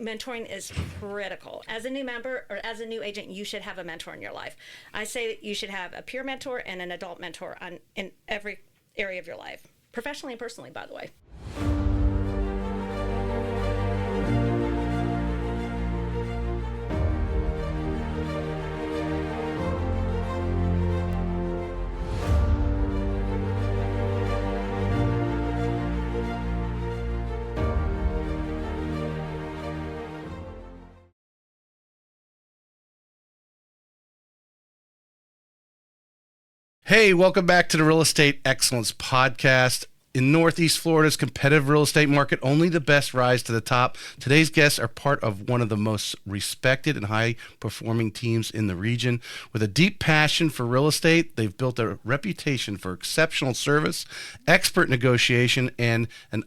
Mentoring is critical. As a new member or as a new agent, you should have a mentor in your life. I say that you should have a peer mentor and an adult mentor in every area of your life, professionally and personally, by the way. Hey, welcome back to the Real Estate Excellence Podcast. In Northeast Florida's competitive real estate market, only the best rise to the top. Today's guests are part of one of the most respected and high-performing teams in the region. With a deep passion for real estate, they've built a reputation for exceptional service, expert negotiation, and an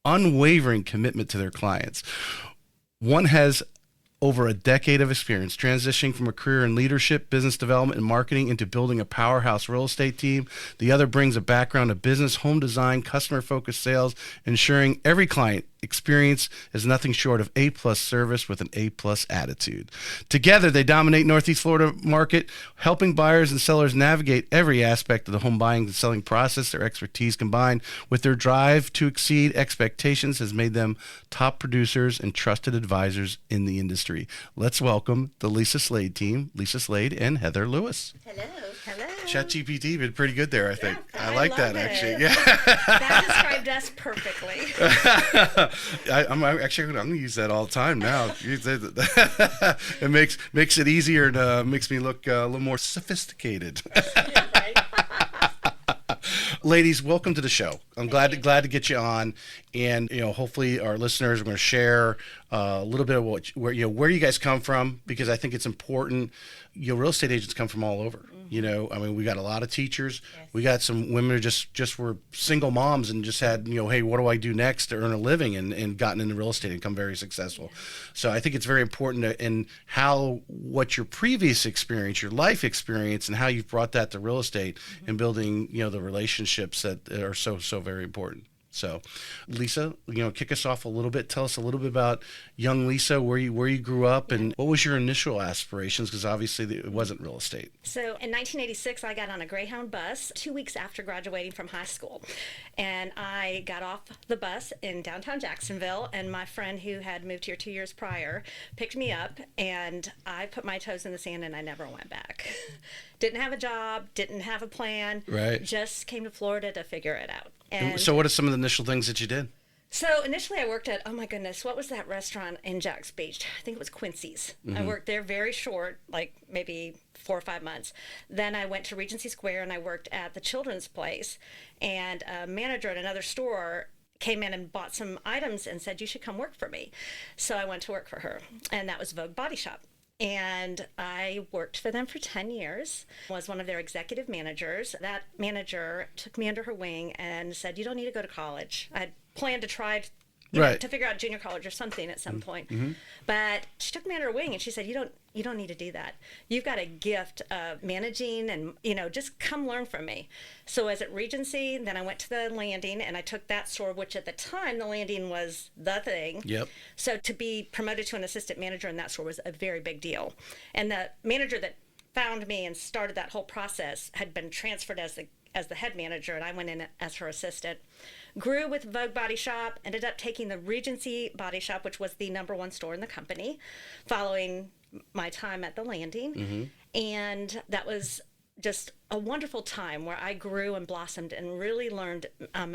unwavering commitment to their clients. One has over a decade of experience transitioning from a career in leadership, business development, and marketing into building a powerhouse real estate team. The other brings a background of business, home design, customer-focused sales, ensuring every client experience is nothing short of A-plus service with an A-plus attitude. Together, they dominate Northeast Florida market, helping buyers and sellers navigate every aspect of the home buying and selling process. Their expertise combined with their drive to exceed expectations has made them top producers and trusted advisors in the industry. Let's welcome the Lissa Slade Team, Lissa Slade and Heather Lewis. Hello. Hello. ChatGPT did pretty good there, I think. Yeah, I like that, actually. Yeah. That described us perfectly. I'm going to use that all the time now. It makes it easier and makes me look a little more sophisticated. Yeah, right. Ladies, welcome to the show. I'm glad to get you on, and hopefully our listeners are going to share a little bit of where you guys come from, because I think it's important. Real estate agents come from all over. Mm-hmm. We got a lot of teachers. Yes. We got some women who just were single moms and just had, hey, what do I do next to earn a living, and gotten into real estate and become very successful. Yeah. So I think it's very important in what your previous experience, your life experience, and how you've brought that to real estate, mm-hmm. and building, the relationships that are so very important. So, Lissa, kick us off a little bit. Tell us a little bit about young Lissa, where you grew up, and what was your initial aspirations? Because obviously it wasn't real estate. So in 1986, I got on a Greyhound bus 2 weeks after graduating from high school. And I got off the bus in downtown Jacksonville, and my friend who had moved here 2 years prior picked me up, and I put my toes in the sand and I never went back. Didn't have a job, didn't have a plan. Right. Just came to Florida to figure it out. And so what are some of the initial things that you did? So initially I worked at, oh my goodness, what was that restaurant in Jax Beach? I think it was Quincy's. Mm-hmm. I worked there very short, like maybe 4 or 5 months. Then I went to Regency Square and I worked at the Children's Place. And a manager at another store came in and bought some items and said, you should come work for me. So I went to work for her, and that was Vogue Body Shop. And I worked for them for 10 years, was one of their executive managers. That manager took me under her wing and said, you don't need to go to college. I had planned to try to figure out junior college or something at some point. Mm-hmm. But she took me under her wing and she said, you don't need to do that. You've got a gift of managing, and, just come learn from me. So as at Regency, then I went to the Landing and I took that store, which at the time the Landing was the thing. Yep. So to be promoted to an assistant manager in that store was a very big deal. And the manager that found me and started that whole process had been transferred as the head manager, and I went in as her assistant. Grew with Vogue Body Shop, ended up taking the Regency Body Shop, which was the #1 store in the company, following my time at the Landing. Mm-hmm. And that was just a wonderful time where I grew and blossomed and really learned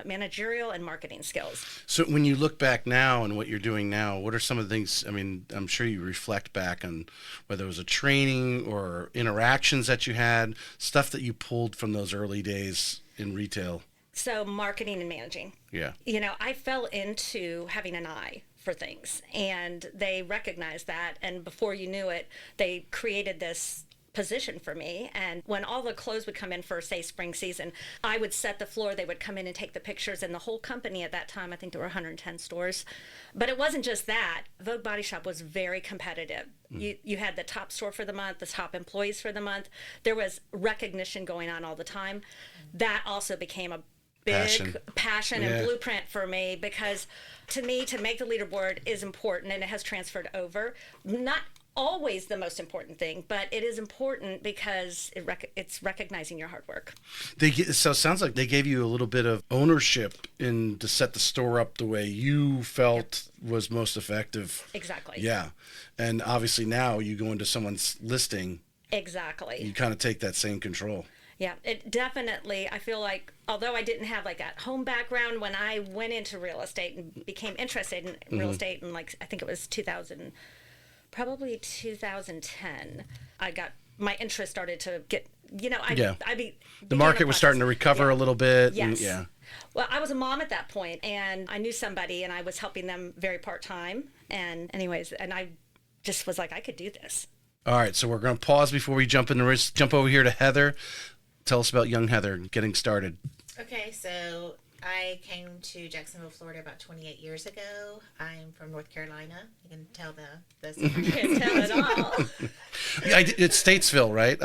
managerial and marketing skills. So when you look back now and what you're doing now, what are some of the things, I'm sure you reflect back on whether it was a training or interactions that you had, stuff that you pulled from those early days in retail? So marketing and managing. Yeah. I fell into having an eye for things, and they recognized that, and before you knew it, they created this position for me. And when all the clothes would come in for, say, spring season, I would set the floor, they would come in and take the pictures, and the whole company at that time, I think there were 110 stores. But it wasn't just that. Vogue Body Shop was very competitive. You had the top store for the month, the top employees for the month. There was recognition going on all the time. That also became a big passion and blueprint for me, because to me, to make the leaderboard is important, and it has transferred over. Not always the most important thing, but it is important because it's recognizing your hard work. So it sounds like they gave you a little bit of ownership to set the store up the way you felt was most effective. Exactly. Yeah. And obviously now you go into someone's listing. Exactly. You kind of take that same control. Yeah, it definitely, I feel like, although I didn't have like a home background, when I went into real estate and became interested in real estate in, like, I think it was 2010, my interest started to get, the market was starting to recover a little bit. Yes. And, Well, I was a mom at that point, and I knew somebody, and I was helping them very part-time. And anyways, and I just was like, I could do this. All right, so we're going to pause before we jump over here to Heather. Tell us about young Heather getting started. Okay, so I came to Jacksonville, Florida about 28 years ago. I'm from North Carolina. You can tell You can tell it all. Yeah, it's Statesville, right?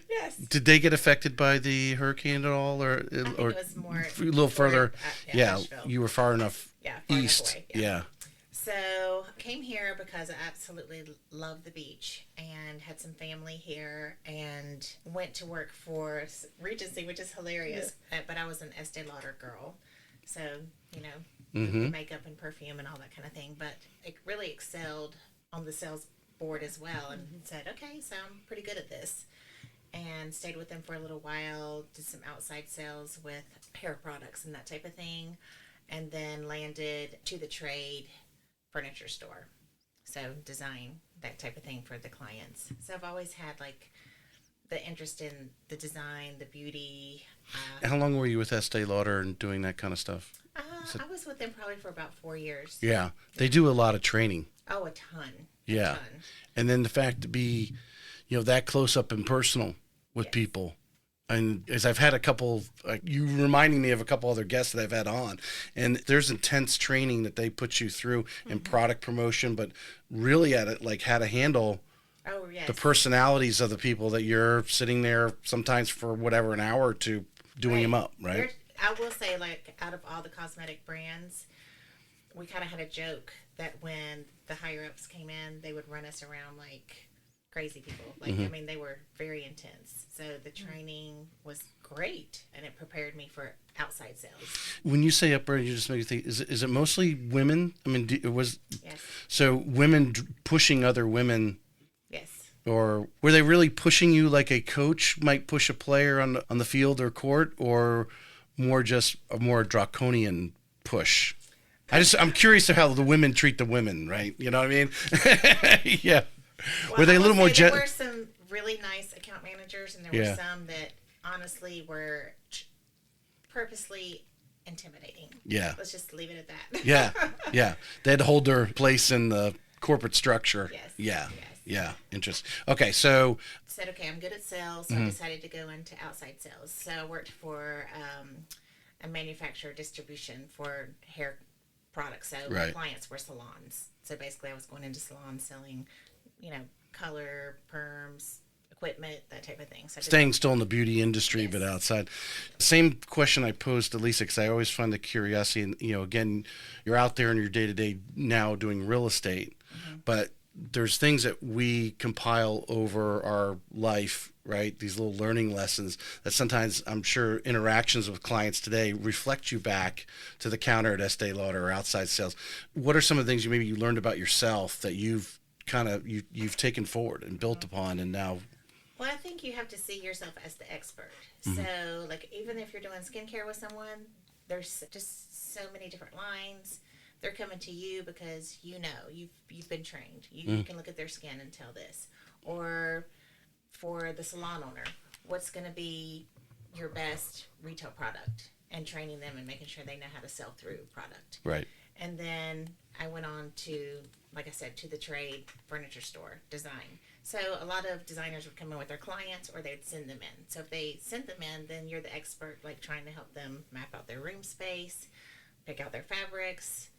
Yes. Did they get affected by the hurricane at all, or I think it was more a little further? Nashville. You were far enough east. Away, yeah. So came here because I absolutely love the beach and had some family here, and went to work for Regency, which is hilarious. But I was an Estee Lauder girl, so makeup and perfume and all that kind of thing. But it really excelled on the sales board as well, and said, okay, so I'm pretty good at this. And stayed with them for a little while, did some outside sales with hair products and that type of thing, and then landed to the trade furniture store. So design, that type of thing for the clients. So I've always had like the interest in the design, the beauty. How long were you with Estee Lauder and doing that kind of stuff? I was with them probably for about 4 years. Yeah. They do a lot of training. Oh, a ton. Yeah. And then the fact to be, that close up and personal with people. And as I've had a couple, you reminding me of a couple other guests that I've had on, and there's intense training that they put you through in product promotion, but really at it, like how to handle the personalities of the people that you're sitting there sometimes for whatever, an hour or two doing them up, right? I will say, like, out of all the cosmetic brands, we kind of had a joke that when the higher ups came in, they would run us around like crazy people. Like, I mean, they were very intense. So the training was great, and it prepared me for outside sales. When you say upper, you just make me think, is it mostly women? I mean, Yes. So women pushing other women. Yes. Or were they really pushing you like a coach might push a player on the field or court, or just a more draconian push? I'm curious to how the women treat the women, right? You know what I mean? Yeah. Well, were they a little more there were some really nice account managers, and there were some that honestly were purposely intimidating. Yeah. Let's just leave it at that. Yeah. They had to hold their place in the corporate structure. Yes. Yeah. Yeah. Interesting. Okay, so said, okay, I'm good at sales, so I decided to go into outside sales. So I worked for a manufacturer distribution for hair products. So my clients were salons. So basically I was going into salons selling, color, perms, equipment, that type of thing. So staying still in the beauty industry, but outside. Same question I posed to Lissa, because I always find the curiosity, and again, you're out there in your day-to-day now doing real estate, but there's things that we compile over our life, right? These little learning lessons that sometimes, I'm sure, interactions with clients today reflect you back to the counter at Estee Lauder or outside sales. What are some of the things you learned about yourself that you've you've taken forward and built upon, and now? Well, I think you have to see yourself as the expert. So, like, even if you're doing skincare with someone, there's just so many different lines. They're coming to you because you've been trained. You can look at their skin and tell this. Or for the salon owner, what's going to be your best retail product, and training them and making sure they know how to sell through product. Right. And then I went on to, like I said, to the trade furniture store design. So a lot of designers would come in with their clients, or they'd send them in. So if they sent them in, then you're the expert, like trying to help them map out their room space, pick out their fabrics.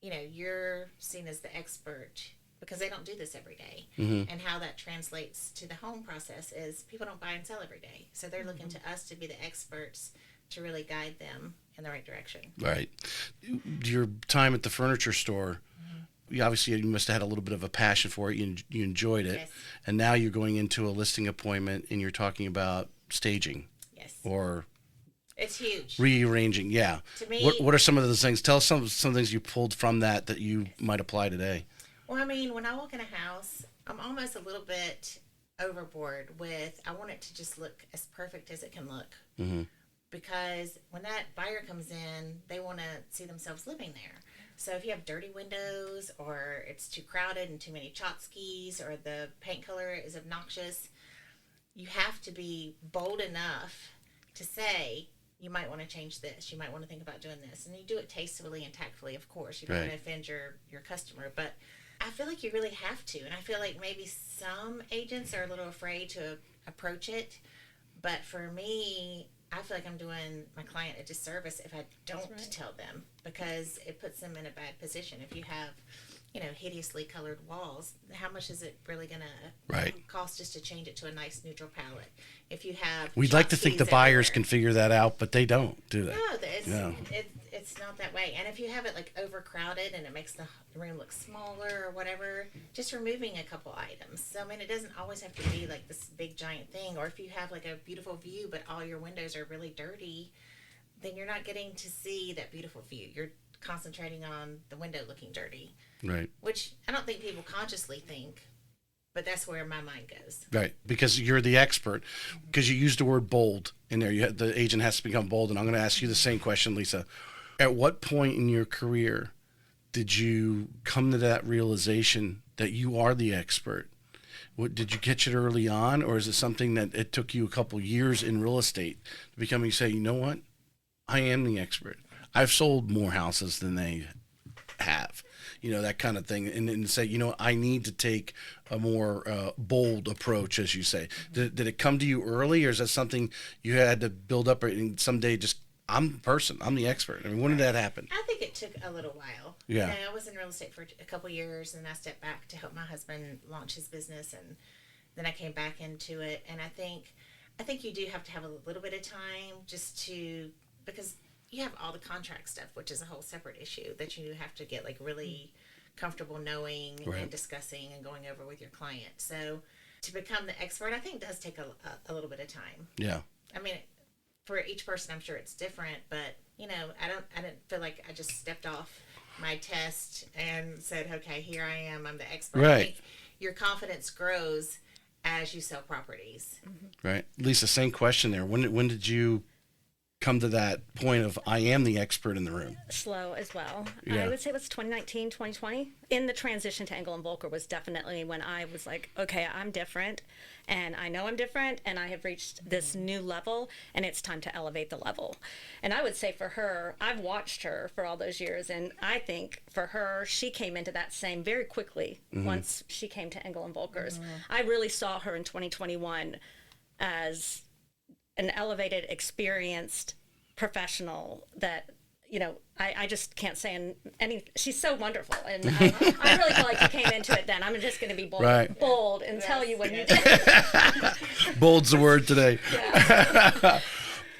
You're seen as the expert because they don't do this every day. And how that translates to the home process is people don't buy and sell every day. So they're looking to us to be the experts to really guide them in the right direction. Right. Your time at the furniture store, obviously you must have had a little bit of a passion for it. You enjoyed it. Yes. And now you're going into a listing appointment and you're talking about staging. Yes. Or it's huge. Rearranging. Yeah. To me, what are some of those things? Tell us some things you pulled from that you might apply today. Well, I mean, when I walk in a house, I'm almost a little bit overboard with, I want it to just look as perfect as it can look. Mm-hmm. Because when that buyer comes in, they want to see themselves living there. So if you have dirty windows, or it's too crowded and too many tchotchkes, or the paint color is obnoxious, you have to be bold enough to say, you might want to change this. You might want to think about doing this. And you do it tastefully and tactfully, of course. You don't want to offend your customer. But I feel like you really have to. And I feel like maybe some agents are a little afraid to approach it. But for me, I feel like I'm doing my client a disservice if I don't tell them, because it puts them in a bad position. If you have, hideously colored walls, how much is it really going to cost just to change it to a nice neutral palette? If you have, we'd like to think the buyers can figure that out, but they don't, do they? No, it's not that way. And if you have it like overcrowded and it makes the room look smaller or whatever, just removing a couple items. So I mean, it doesn't always have to be like this big giant thing. Or if you have like a beautiful view but all your windows are really dirty, then you're not getting to see that beautiful view. You're concentrating on the window looking dirty. Right. Which I don't think people consciously think, but that's where my mind goes. Right, because you're the expert. Because you used the word bold in there. The agent has to become bold. And I'm going to ask you the same question, Lissa. At what point in your career did you come to that realization that you are the expert? Did you catch it early on, or is it something that it took you a couple years in real estate to become, you say, you know what? I am the expert. I've sold more houses than they have. That kind of thing. And then say, I need to take a more bold approach, as you say. Did it come to you early, or is that something you had to build up and someday just, I'm the person, I'm the expert? I mean, when did that happen? I think it took a little while. Yeah. I was in real estate for a couple years, and I stepped back to help my husband launch his business, and then I came back into it. And I think you do have to have a little bit of time because you have all the contract stuff, which is a whole separate issue that you have to get like really comfortable knowing and discussing and going over with your client. So to become the expert, I think does take a little bit of time. Yeah. I mean, for each person, I'm sure it's different, but I didn't feel like I just stepped off my test and said, okay, here I am, I'm the expert. Right. I think your confidence grows as you sell properties. Mm-hmm. Right. Lissa, same question there. When did you come to that point of I am the expert in the room? Slow as well. Yeah. I would say it was 2019, 2020. In the transition to Engel and Volker was definitely when I was like, okay, I'm different, and I know I'm different, and I have reached this new level, and it's time to elevate the level. And I would say for her, I've watched her for all those years, and I think for her, she came into that same very quickly once she came to Engel and Volker's. I really saw her in 2021 as an elevated, experienced professional that, I just can't say she's so wonderful. And I really feel like you came into it then. I'm just going to be bold and tell you what you did. Bold's the word today.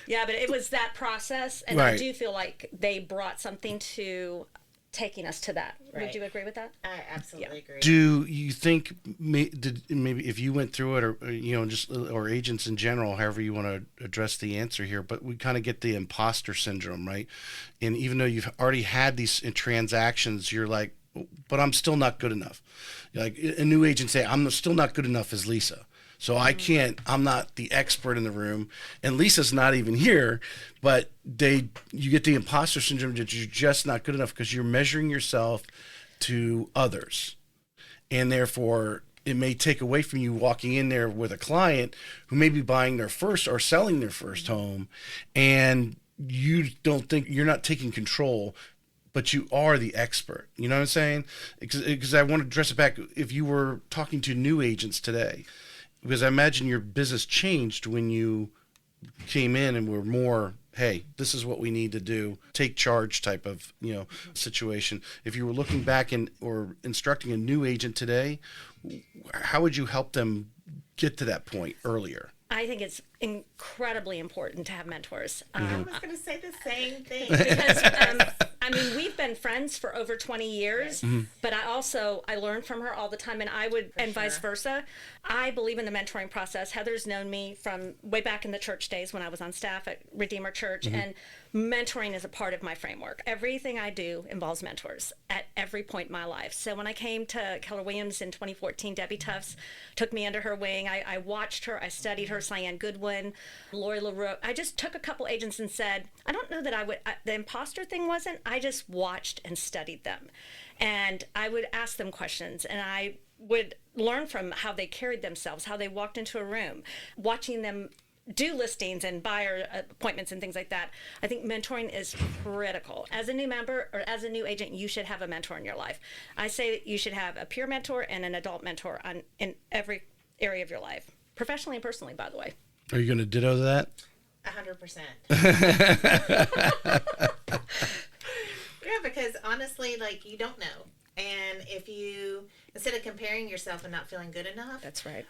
Yeah, but it was that process. And I do feel like they brought something to taking us to that. Would you agree with that? I absolutely agree. Do you think maybe if you went through it, or or agents in general, however you want to address the answer here, but we kind of get the imposter syndrome, right? And even though you've already had these transactions, you're like, but I'm still not good enough. Like a new agent say, I'm still not good enough as Lissa. So I'm not the expert in the room, and Lissa's not even here, but you get the imposter syndrome that you're just not good enough because you're measuring yourself to others. And therefore it may take away from you walking in there with a client who may be buying their first or selling their first home, and you don't think you're not taking control, but you are the expert. You know what I'm saying? Because I want to address it back. If you were talking to new agents today, because I imagine your business changed when you came in and were more, hey, this is what we need to do, take charge type of, situation. If you were looking back or instructing a new agent today, how would you help them get to that point earlier? I think it's incredibly important to have mentors. I was going to say the same thing. Because, I mean, we've been friends for over 20 years, but I learn from her all the time, and vice versa. I believe in the mentoring process. Heather's known me from way back in the church days when I was on staff at Redeemer Church, and mentoring is a part of my framework. Everything I do involves mentors at every point in my life. So when I came to Keller Williams in 2014, Debbie Tufts took me under her wing. I watched her, I studied her, Cyan Goodwin, Lori LaRue. I just took a couple agents and said, I don't know that the imposter thing wasn't, I just watched and studied them. And I would ask them questions, and I would learn from how they carried themselves, how they walked into a room, watching them do listings and buyer appointments and things like that. I think mentoring is critical. As a new member or as a new agent, you should have a mentor in your life. I say that you should have a peer mentor and an adult mentor in every area of your life, professionally and personally, by the way. Are you going to ditto that? 100%. Yeah, because honestly, like, you don't know. And if you, instead of comparing yourself and not feeling good enough, That's right.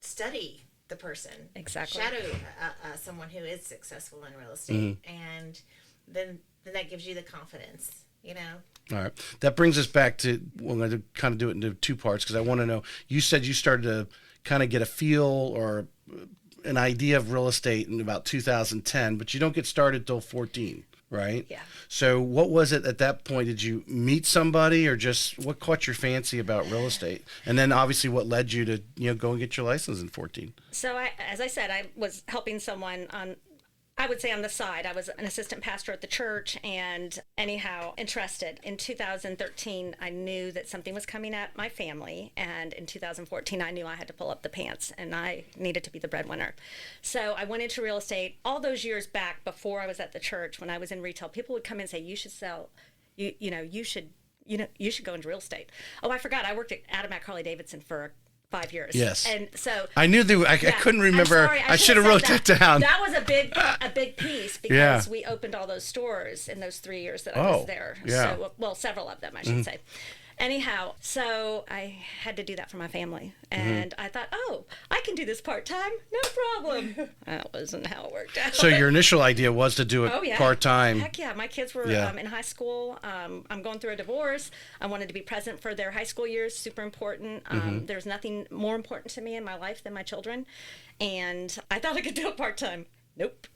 study the person. Exactly. Shadow someone who is successful in real estate. And then that gives you the confidence, you know? All right. That brings us back to, we're going to kind of do it into two parts, because I want to know, you said you started to kind of get a feel or an idea of real estate in about 2010, but you don't get started till 14, right? Yeah. So what was it at that point? Did you meet somebody, or just what caught your fancy about real estate? And then obviously what led you to, go and get your license in 14? So as I said, I was helping someone I would say on the side. I was an assistant pastor at the church, and anyhow, interested. In 2013, I knew that something was coming at my family, and in 2014, I knew I had to pull up the pants, and I needed to be the breadwinner. So I went into real estate. All those years back before I was at the church, when I was in retail, people would come in and say, you should sell, you should go into real estate. Oh, I forgot. I worked at Adam Harley Davidson for 5 years. Yes. And so I knew I couldn't remember. I should have wrote that down. That was a big piece, because we opened all those stores in those 3 years that I was there. Yeah. So, well, several of them, I should say. Anyhow, so I had to do that for my family. And I thought, I can do this part-time. No problem. That wasn't how it worked out. So your initial idea was to do it part-time. Heck yeah. My kids were in high school. I'm going through a divorce. I wanted to be present for their high school years. Super important. There's nothing more important to me in my life than my children. And I thought I could do it part-time. Nope.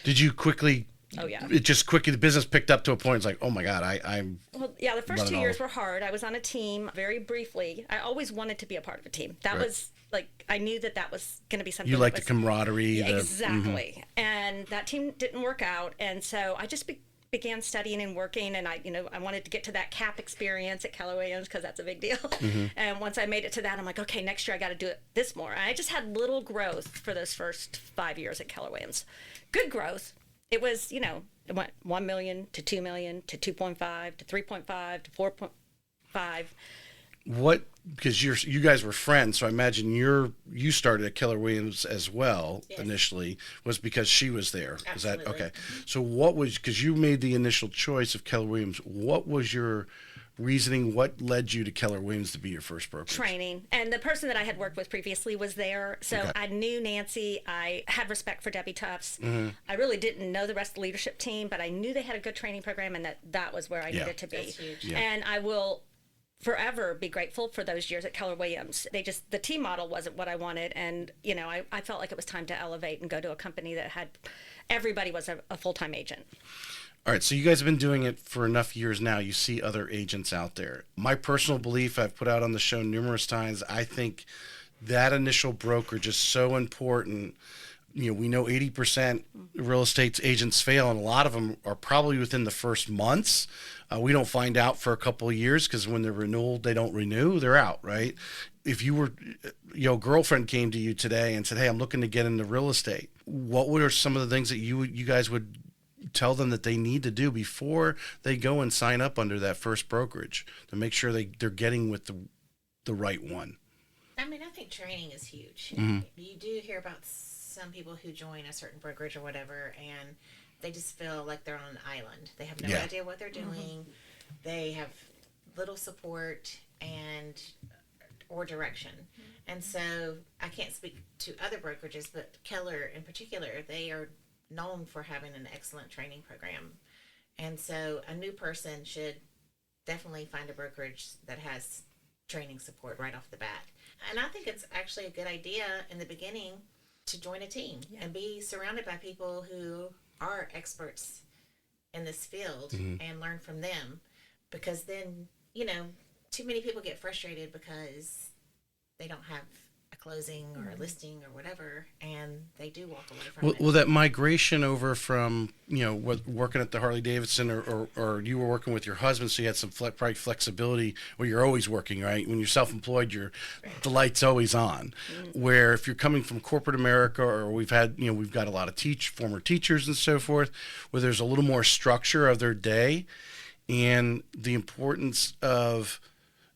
Did you quickly... Oh, yeah. It just quickly, the business picked up to a point. It's like, oh my God, I'm. Well, yeah, the first 2 years were hard. I was on a team very briefly. I always wanted to be a part of a team. That was like, I knew that was going to be something. You like the camaraderie. Exactly. And that team didn't work out. And so I just began studying and working. And I wanted to get to that CAP experience at Keller Williams, because that's a big deal. And once I made it to that, I'm like, okay, next year I got to do this more. And I just had little growth for those first 5 years at Keller Williams. Good growth. It was, it went 1 million to 2 million to 2.5 to 3.5 to 4.5. What? Because you guys were friends, so I imagine you started at Keller Williams as well. Yes. Initially, was because she was there. Absolutely. Is that okay? So what was, because you made the initial choice of Keller Williams? What was your reasoning? What led you to Keller Williams to be your first brokerage? Training. And the person that I had worked with previously was there. So Okay. I knew Nancy. I had respect for Debbie Tufts. I really didn't know the rest of the leadership team, but I knew they had a good training program, and that was where I needed to be. That's huge. Yeah. And I will forever be grateful for those years at Keller Williams. The team model wasn't what I wanted. And, I felt like it was time to elevate and go to a company that had, everybody was a full-time agent. All right, so you guys have been doing it for enough years now. You see other agents out there. My personal belief, I've put out on the show numerous times, I think that initial brokerage is so important. We know 80% real estate agents fail, and a lot of them are probably within the first months. We don't find out for a couple of years, because when they're renewed, they don't renew. They're out, right? If you were, girlfriend came to you today and said, hey, I'm looking to get into real estate, what were some of the things that you guys would tell them that they need to do before they go and sign up under that first brokerage to make sure they're getting with the right one? I mean, I think training is huge. You do hear about some people who join a certain brokerage or whatever, and they just feel like they're on an island. They have no idea what they're doing. They have little support, and or direction. And so I can't speak to other brokerages, but Keller in particular, they are known for having an excellent training program. And so a new person should definitely find a brokerage that has training support right off the bat. And I think it's actually a good idea in the beginning to join a team and be surrounded by people who are experts in this field and learn from them, because then, too many people get frustrated because they don't have a closing or a listing or whatever, and they do walk away from it. Well, that migration over from, working at the Harley Davidson or you were working with your husband, so you had some probably flexibility where you're always working, right? When you're self-employed, the light's always on. Where if you're coming from corporate America, or we've got a lot of former teachers and so forth, where there's a little more structure of their day, and the importance of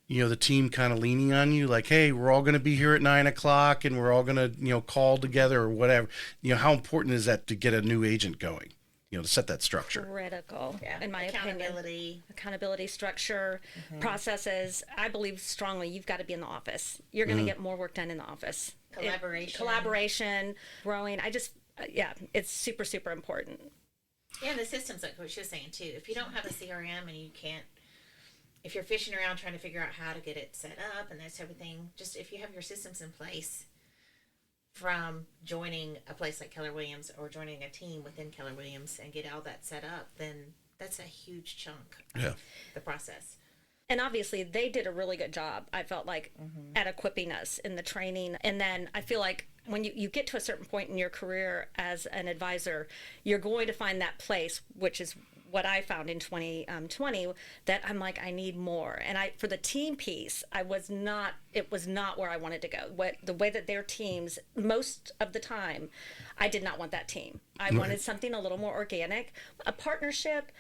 the team kind of leaning on you, like, hey, we're all going to be here at 9:00 and we're all going to, call together or whatever. How important is that to get a new agent going, to set that structure? Critical, in my Accountability. opinion. Accountability, structure, processes. I believe strongly you've got to be in the office. You're going to get more work done in the office. Collaboration, growing. It's super, super important. Yeah, and the systems, like what she was saying too. If you don't have a CRM and you can't, if you're fishing around trying to figure out how to get it set up and that type of thing, just if you have your systems in place from joining a place like Keller Williams or joining a team within Keller Williams and get all that set up, then that's a huge chunk of the process. And obviously they did a really good job, I felt like, at equipping us in the training. And then I feel like when you get to a certain point in your career as an advisor, you're going to find that place, which is what I found in 2020, that I'm like, I need more. And for the team piece, it was not where I wanted to go. The way that their teams, most of the time, I did not want that team. I wanted something a little more organic, a partnership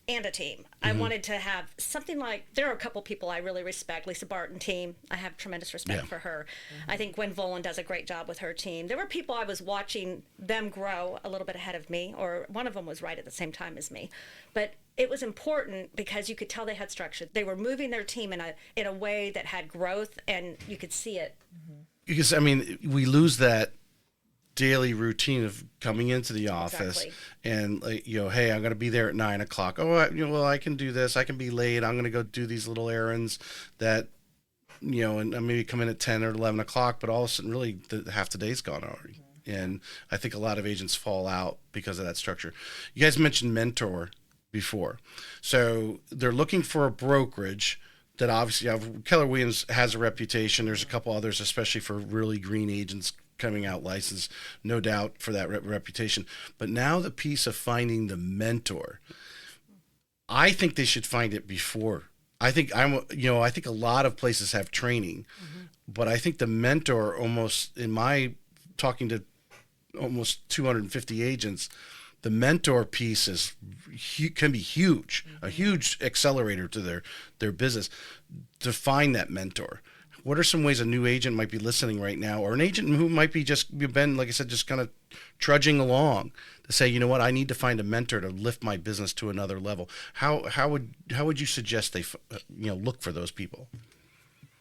and a team. I wanted to have something like, there are a couple people I really respect. Lissa Barton team, I have tremendous respect for her. I think Gwen Volan does a great job with her team. There were people I was watching them grow a little bit ahead of me, or one of them was right at the same time as me. But it was important because you could tell they had structure. They were moving their team in a way that had growth, and you could see it. Because, we lose that daily routine of coming into the office and hey, I'm going to be there at 9:00. Oh, I can do this. I can be late. I'm going to go do these little errands that, and I maybe come in at 10 or 11 o'clock, but all of a sudden really half the day's gone already. And I think a lot of agents fall out because of that structure. You guys mentioned Mentor before. So they're looking for a brokerage that obviously Keller Williams has a reputation. There's a couple others, especially for really green agents coming out licensed, no doubt for that reputation. But now the piece of finding the mentor, I think they should find it before. I think I think a lot of places have training, but I think the mentor, almost in my talking to almost 250 agents, the mentor piece can be huge, a huge accelerator to their business. To find that mentor, what are some ways a new agent might be listening right now, or an agent who might be been, like I said, just kind of trudging along, to say, you know what, I need to find a mentor to lift my business to another level? How would you suggest they look for those people?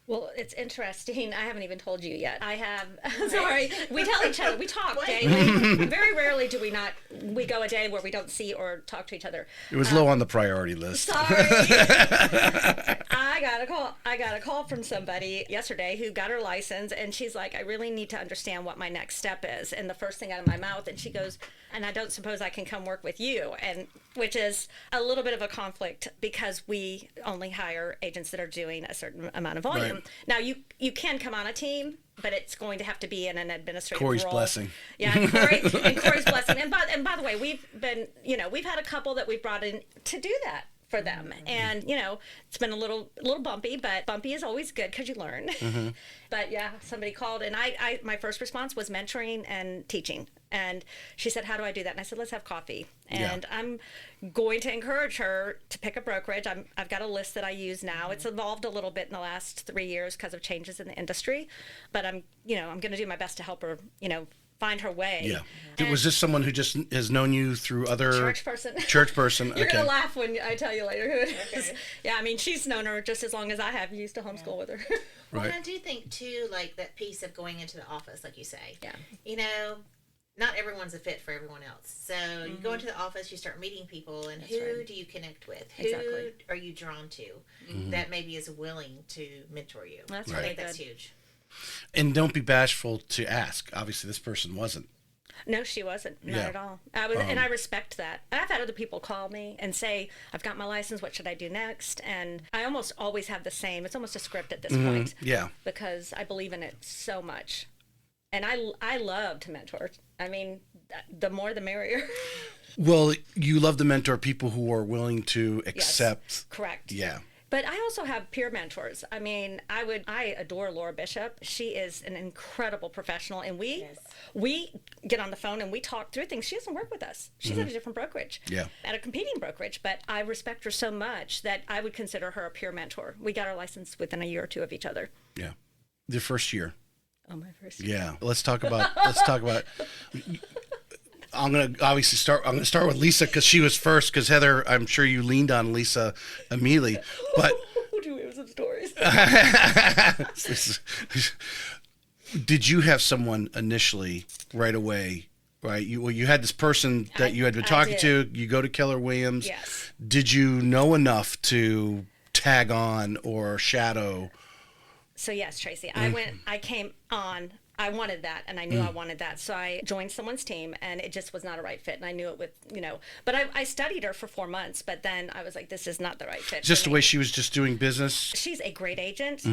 Well, it's interesting. I haven't even told you yet. I have. Sorry. We tell each other. We talk daily. Very rarely do we go a day where we don't see or talk to each other. It was low on the priority list. Sorry. I got a call from somebody yesterday who got her license, and she's like, I really need to understand what my next step is. And the first thing out of my mouth, and she goes, and I don't suppose I can come work with you, and which is a little bit of a conflict because we only hire agents that are doing a certain amount of volume. Right. Now you can come on a team, but it's going to have to be in an administrative Corey's role. Blessing. Yeah, Corey's blessing. And by the way, we've had a couple that we've brought in to do that for them. And, it's been a little bumpy, but bumpy is always good because you learn. Mm-hmm. But yeah, somebody called, and I my first response was mentoring and teaching. And she said, how do I do that? And I said, let's have coffee. And I'm going to encourage her to pick a brokerage. I've got a list that I use now. It's evolved a little bit in the last 3 years because of changes in the industry. But I'm going to do my best to help her, find her way. Yeah. And Was this someone who just has known you through other... church person. Church person. You're okay. going to laugh when I tell you later who it is. Okay. Yeah, I mean, she's known her just as long as I have. You used to homeschool with her. Well, Right. and I do think, too, like that piece of going into the office, like you say. Yeah. You know, not everyone's a fit for everyone else. So you go into the office, you start meeting people, and who right. do you connect with? Exactly. Who are you drawn to that maybe is willing to mentor you? That's I really think that's good. huge. And don't be bashful to ask. Obviously, this person wasn't. No, she wasn't. Not Yeah. at all. And I respect that. And I've had other people call me and say, I've got my license, what should I do next? And I almost always have the same. It's almost a script at this point. Yeah. Because I believe in it so much. And I love to mentor. I mean, the more the merrier. Well, you love to mentor people who are willing to accept. Yes, correct. Yeah. But I also have peer mentors. I mean, I adore Laura Bishop. She is an incredible professional, and we get on the phone and we talk through things. She doesn't work with us. She's at a different brokerage. Yeah. At a competing brokerage, but I respect her so much that I would consider her a peer mentor. We got our license within a year or two of each other. Yeah. The first year. Oh, my first year. Yeah. Let's talk about I'm going to start with Lissa because she was first, because Heather, I'm sure you leaned on Lissa immediately, but Do we have some stories? did you have someone initially right away, right? You had this person that you had been talking to, you go to Keller Williams. Yes. Did you know enough to tag on or shadow? So yes, Tracy, I came on, I wanted that, and I knew I wanted that. So I joined someone's team, and it just was not a right fit. And I knew it with, but I studied her for 4 months, but then I was like, this is not the right fit. Just for the me. way she was just doing business? She's a great agent.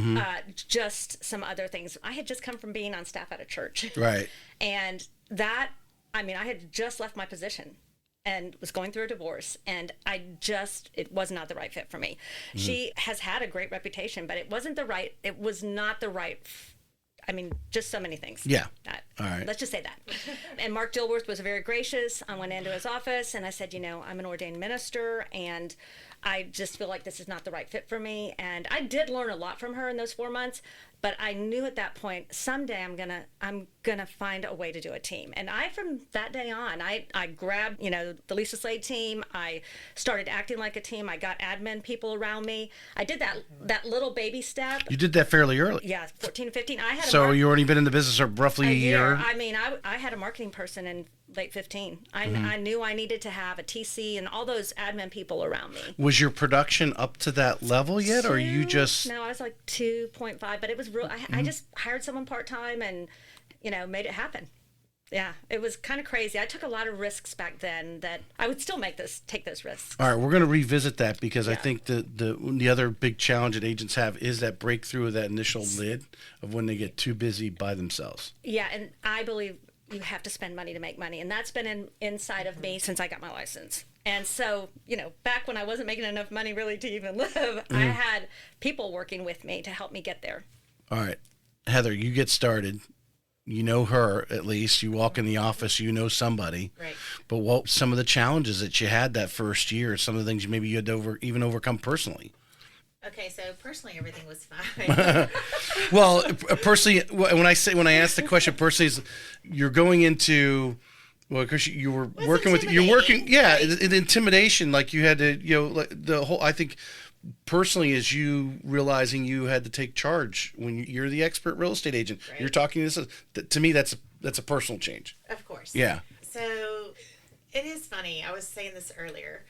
Just some other things. I had just come from being on staff at a church. Right. And that, I had just left my position and was going through a divorce, and it was not the right fit for me. She has had a great reputation, but it was not the right just so many things. Yeah. All right. Let's just say that. And Mark Dilworth was very gracious. I went into his office and I said, I'm an ordained minister, and I just feel like this is not the right fit for me. And I did learn a lot from her in those 4 months, but I knew at that point, someday I'm gonna find a way to do a team. And from that day on, I grabbed, the Lissa Slade team. I started acting like a team. I got admin people around me. I did that little baby step. You did that fairly early. Yeah, 14 to 15. I had So you already been in the business for roughly a year? I had a marketing person in late 15. I knew I needed to have a TC and all those admin people around me. Was your production up to that level yet, or you just... No, I was like 2.5, but it was real. I just hired someone part-time and, made it happen. Yeah, it was kind of crazy. I took a lot of risks back then that I would still take those risks. All right, we're going to revisit that because I think the other big challenge that agents have is that breakthrough of that initial lid of when they get too busy by themselves. Yeah, and I believe you have to spend money to make money, and that's been inside of me since I got my license. And so, back when I wasn't making enough money really to even live, I had people working with me to help me get there. All right, Heather, you get started. You know her, at least. You walk in the office, you know somebody. Right. But what some of the challenges that you had that first year, some of the things maybe you had to overcome personally? Okay, so personally, everything was fine. Well, personally, when I ask the question personally, is you're going into... Well, because you were working with, the intimidation, like you had to, like the whole, I think personally is you realizing you had to take charge when you're the expert real estate agent. Right. You're talking this, to me, that's a personal change. Of course. Yeah. So it is funny. I was saying this earlier.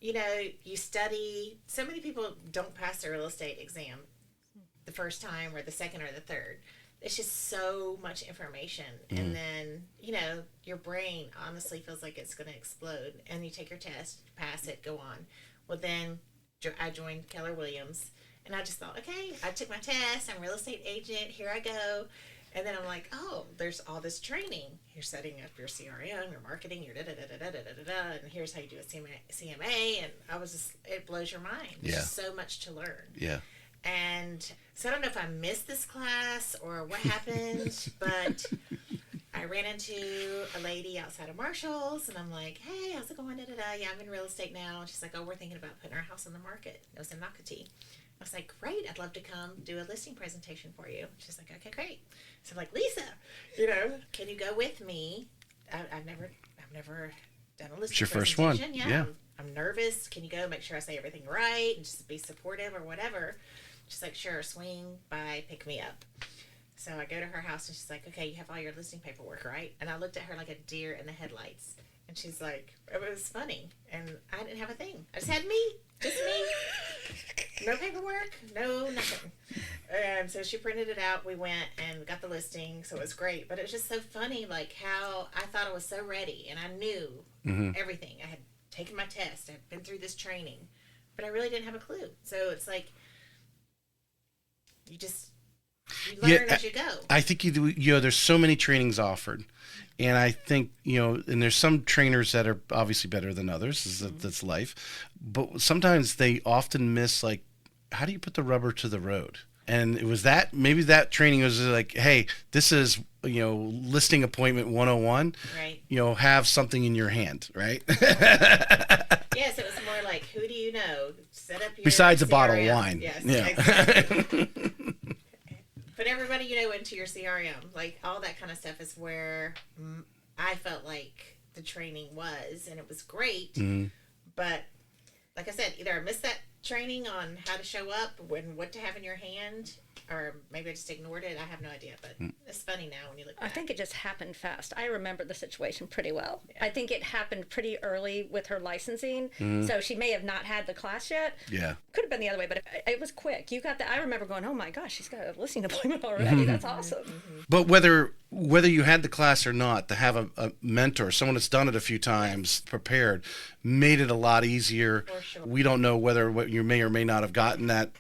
You study, so many people don't pass their real estate exam the first time or the second or the third. It's just so much information. And then, your brain honestly feels like it's going to explode. And you take your test, pass it, go on. Well, then I joined Keller Williams. And I just thought, okay, I took my test. I'm a real estate agent. Here I go. And then I'm like, oh, there's all this training. You're setting up your CRM, your marketing, your da-da-da-da-da-da-da-da. And here's how you do a CMA. And I was just, it blows your mind. There's just so much to learn. Yeah. And so I don't know if I missed this class or what happened, but I ran into a lady outside of Marshall's, and I'm like, hey, how's it going? Da-da-da. Yeah, I'm in real estate now. And she's like, oh, we're thinking about putting our house on the market. It was in Nocatee. I was like, great, I'd love to come do a listing presentation for you. She's like, okay, great. So I'm like, Lissa, can you go with me? I've never done a listing It's your first presentation. one. Yeah. I'm nervous. Can you go make sure I say everything right and just be supportive or whatever? She's like, sure, swing by, pick me up. So I go to her house and she's like, okay, you have all your listing paperwork, right? And I looked at her like a deer in the headlights. And she's like, it was funny. And I didn't have a thing. I just had me. Just me. No paperwork. No nothing. And so she printed it out. We went and got the listing. So it was great. But it was just so funny, like how I thought I was so ready. And I knew everything. I had taken my test. I'd been through this training. But I really didn't have a clue. So it's like, you learn as you go. I think there's so many trainings offered. And I think, and there's some trainers that are obviously better than others. That's life. But sometimes they often miss, like, how do you put the rubber to the road? And it was maybe that training was like, hey, this is, listing appointment 101. Right. Have something in your hand, right? Yes, it was more like, who do you know? Set up your Besides CRM. a bottle of wine. Yes, yeah. Exactly. Put everybody into your CRM. Like, all that kind of stuff is where I felt like the training was, and it was great. Mm-hmm. But like I said, either I missed that training on how to show up, what to have in your hand, or maybe I just ignored it. I have no idea, but it's funny now when you look back. I think it just happened fast. I remember the situation pretty well. Yeah. I think it happened pretty early with her licensing, so she may have not had the class yet. Yeah. Could have been the other way, but it was quick. You got that. I remember going, oh my gosh, she's got a listing appointment already. That's awesome. Mm-hmm. But whether you had the class or not, to have a mentor, someone that's done it a few times, prepared, made it a lot easier. For sure. We don't know whether you may or may not have gotten that,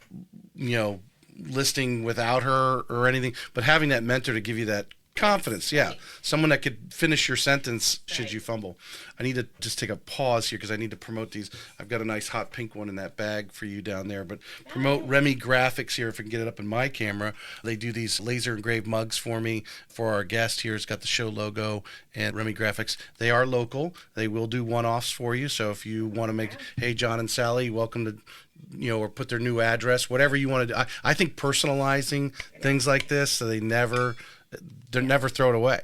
listing without her or anything, but having that mentor to give you that confidence, someone that could finish your sentence should you fumble. I need to just take a pause here because I need to promote these. I've got a nice hot pink one in that bag for you down there, but promote Remy Graphics here if I can get it up in my camera. They do these laser engraved mugs for me for our guest here. It's got the show logo and Remy Graphics. They are local. They will do one-offs for you, so if you want to make, hey, John and Sally, welcome to, or put their new address, whatever you want to do. I think personalizing things like this so they're never throw it away,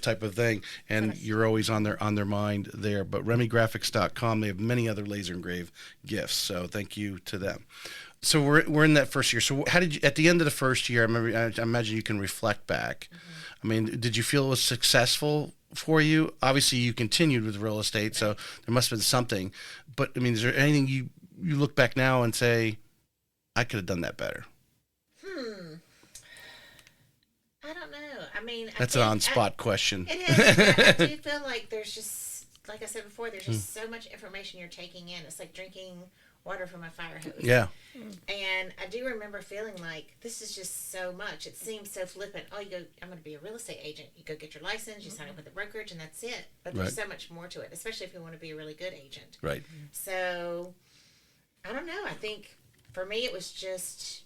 type of thing. And you're always on their mind there. But RemyGraphics.com, they have many other laser engraved gifts. So thank you to them. So we're in that first year. So how did you, at the end of the first year, I imagine you can reflect back. Mm-hmm. I mean, did you feel it was successful for you? Obviously you continued with real estate, so there must have been something. But I mean, is there anything you look back now and say, I could have done that better? I don't know. I mean, that's an on-spot question. It is. I do feel like there's just, like I said before, there's just so much information you're taking in. It's like drinking water from a fire hose. Yeah. And I do remember feeling like this is just so much. It seems so flippant. Oh, you go, I'm going to be a real estate agent. You go get your license, you sign up with the brokerage, and that's it. But there's so much more to it, especially if you want to be a really good agent. Right. So, I don't know. I think for me it was just,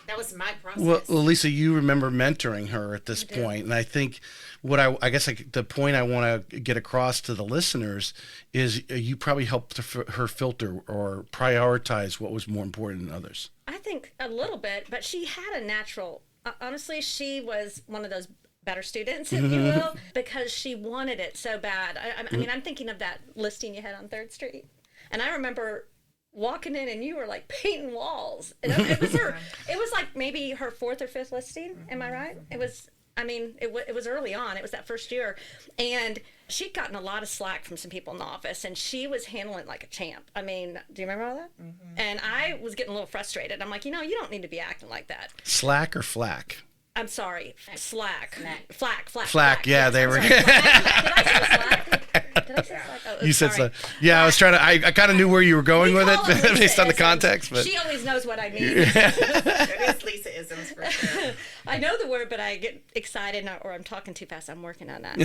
that was my process. Well, Lissa, you remember mentoring her at this point, and I think what I guess the point I want to get across to the listeners is you probably helped her filter or prioritize what was more important than others. I think a little bit, but she had a natural. Honestly, she was one of those better students, if you will, because she wanted it so bad. I mean, I'm thinking of that listing you had on 3rd Street, and I remember walking in and you were like painting walls. And it was like maybe her 4th or 5th listing. Am I right? It was, it was early on. It was that first year. And she'd gotten a lot of slack from some people in the office, and she was handling it like a champ. I mean, do you remember all that? Mm-hmm. And I was getting a little frustrated. I'm like, you don't need to be acting like that. Slack or flack? I'm sorry. Slack. Flack. Flack, yeah, they were. Did I say slack? Did I say slack? Oh, you said slack. Yeah, I was trying to, I kind of knew where you were going with it based on the context. But she always knows what I mean. It is Lissa-isms for sure. I know the word, but I get excited or I'm talking too fast. I'm working on that.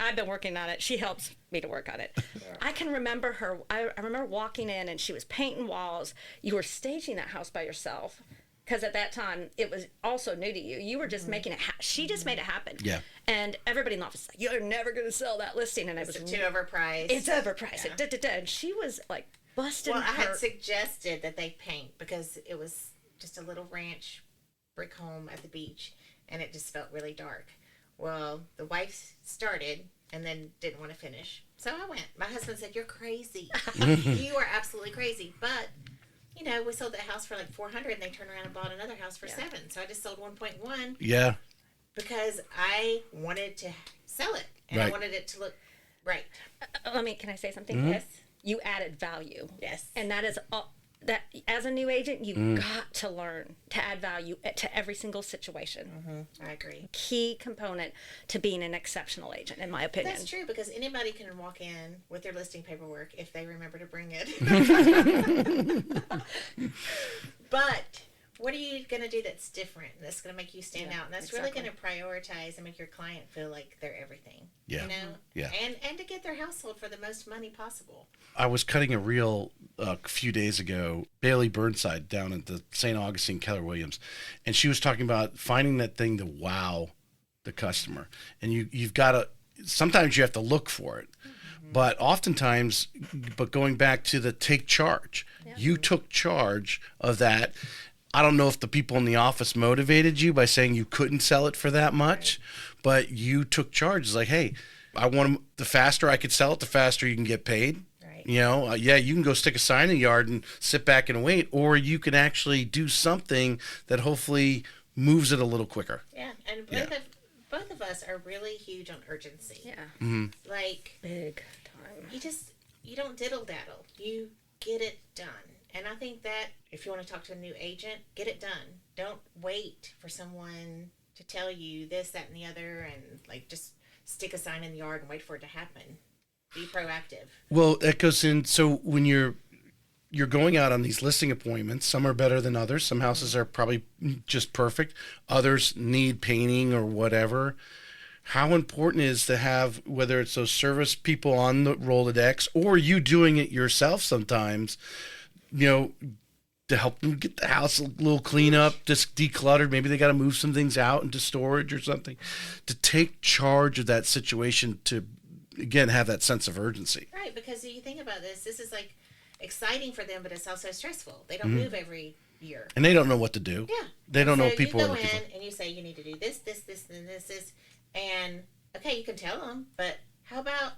I've been working on it. She helps me to work on it. Yeah. I can remember her. I remember walking in and she was painting walls. You were staging that house by yourself. Because at that time, it was also new to you. You were just making it she just made it happen. Yeah. And everybody in the office was like, you're never going to sell that listing. And I was too overpriced. It's overpriced. Yeah. And she was like busted Well, I had her. suggested that they paint because it was just a little ranch brick home at the beach, and it just felt really dark. Well, the wife started and then didn't want to finish. So I went. My husband said, "You're crazy. You are absolutely crazy." But, we sold that house for like 400 and they turned around and bought another house for 7. So I just sold 1.1 Yeah. because I wanted to sell it and I Right. wanted it to look right. Can I say something? Yes. You added value. Yes. And that is all. That as a new agent, you've got to learn to add value to every single situation. I agree. Key component to being an exceptional agent, in my opinion. That's true because anybody can walk in with their listing paperwork if they remember to bring it. But what are you going to do that's different? That's going to make you stand out, and that's really going to prioritize and make your client feel like they're everything. Yeah. Yeah. And to get their household for the most money possible. I was cutting a reel a few days ago, Bailey Burnside down at the St. Augustine Keller Williams, and she was talking about finding that thing to wow the customer. And you've got to, sometimes you have to look for it, but oftentimes, going back to the take charge, you took charge of that. I don't know if the people in the office motivated you by saying you couldn't sell it for that much, but you took charge. It's like, hey, I want the faster I could sell it, the faster you can get paid. Right. You can go stick a sign in the yard and sit back and wait, or you can actually do something that hopefully moves it a little quicker. Yeah, and both of us are really huge on urgency. Yeah. Like, Big time. you don't diddle daddle. You get it done. And I think that if you want to talk to a new agent, get it done. Don't wait for someone to tell you this, that, and the other, and like just stick a sign in the yard and wait for it to happen. Be proactive. Well, that goes in. So when you're going out on these listing appointments, some are better than others. Some houses are probably just perfect. Others need painting or whatever. How important is to have, whether it's those service people on the Rolodex or you doing it yourself sometimes, to help them get the house a little cleanup, just decluttered. Maybe they got to move some things out into storage or something, to take charge of that situation, to, again, have that sense of urgency. Right, because if you think about this is like exciting for them, but it's also stressful. They don't move every year. And they don't know what to do. Yeah. They don't know So people. You go in and you say you need to do this, and this, and okay, you can tell them, but how about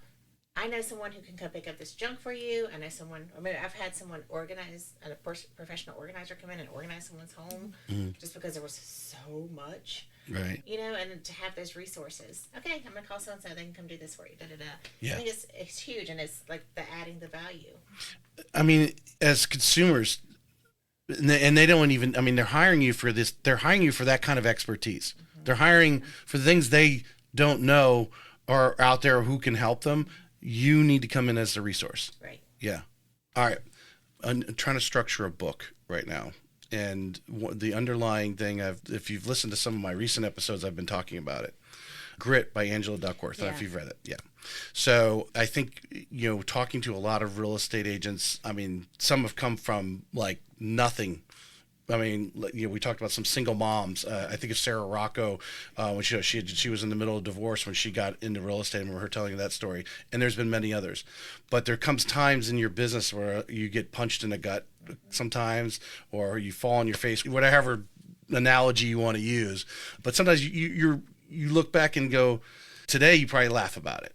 I know someone who can come pick up this junk for you. I know someone. I've had someone organize, a professional organizer come in and organize someone's home just because there was so much. Right. And to have those resources. Okay, I'm gonna call so and so. They can come do this for you. Da da da. Yeah. I think it's huge, and it's like adding the value. I mean, as consumers, and they don't even. I mean, they're hiring you for this. They're hiring you for that kind of expertise. They're hiring for things they don't know are out there who can help them. You need to come in as a resource. Right. Yeah. All right. I'm trying to structure a book right now. And the underlying thing, if you've listened to some of my recent episodes, I've been talking about it. Grit by Angela Duckworth. I don't know if you've read it. Yeah. So I think, talking to a lot of real estate agents, I mean, some have come from like nothing. I mean, we talked about some single moms. I think of Sarah Rocco when she was in the middle of divorce when she got into real estate. I remember her telling that story. And there's been many others. But there comes times in your business where you get punched in the gut sometimes, or you fall on your face, whatever analogy you want to use. But sometimes you look back and go, today you probably laugh about it.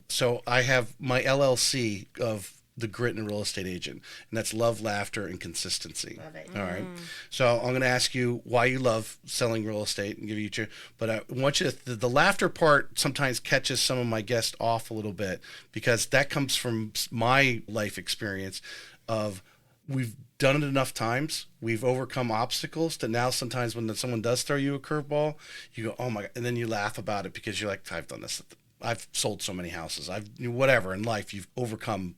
So I have my LLC of the grit in a real estate agent, and that's love, laughter, and consistency. Love it. All right. So I'm going to ask you why you love selling real estate and give you but I want you to, the laughter part sometimes catches some of my guests off a little bit, because that comes from my life experience of we've done it enough times. We've overcome obstacles that now sometimes when someone does throw you a curveball, you go, oh my God. And then you laugh about it because you're like, I've done this. I've sold so many houses. Whatever in life, you've overcome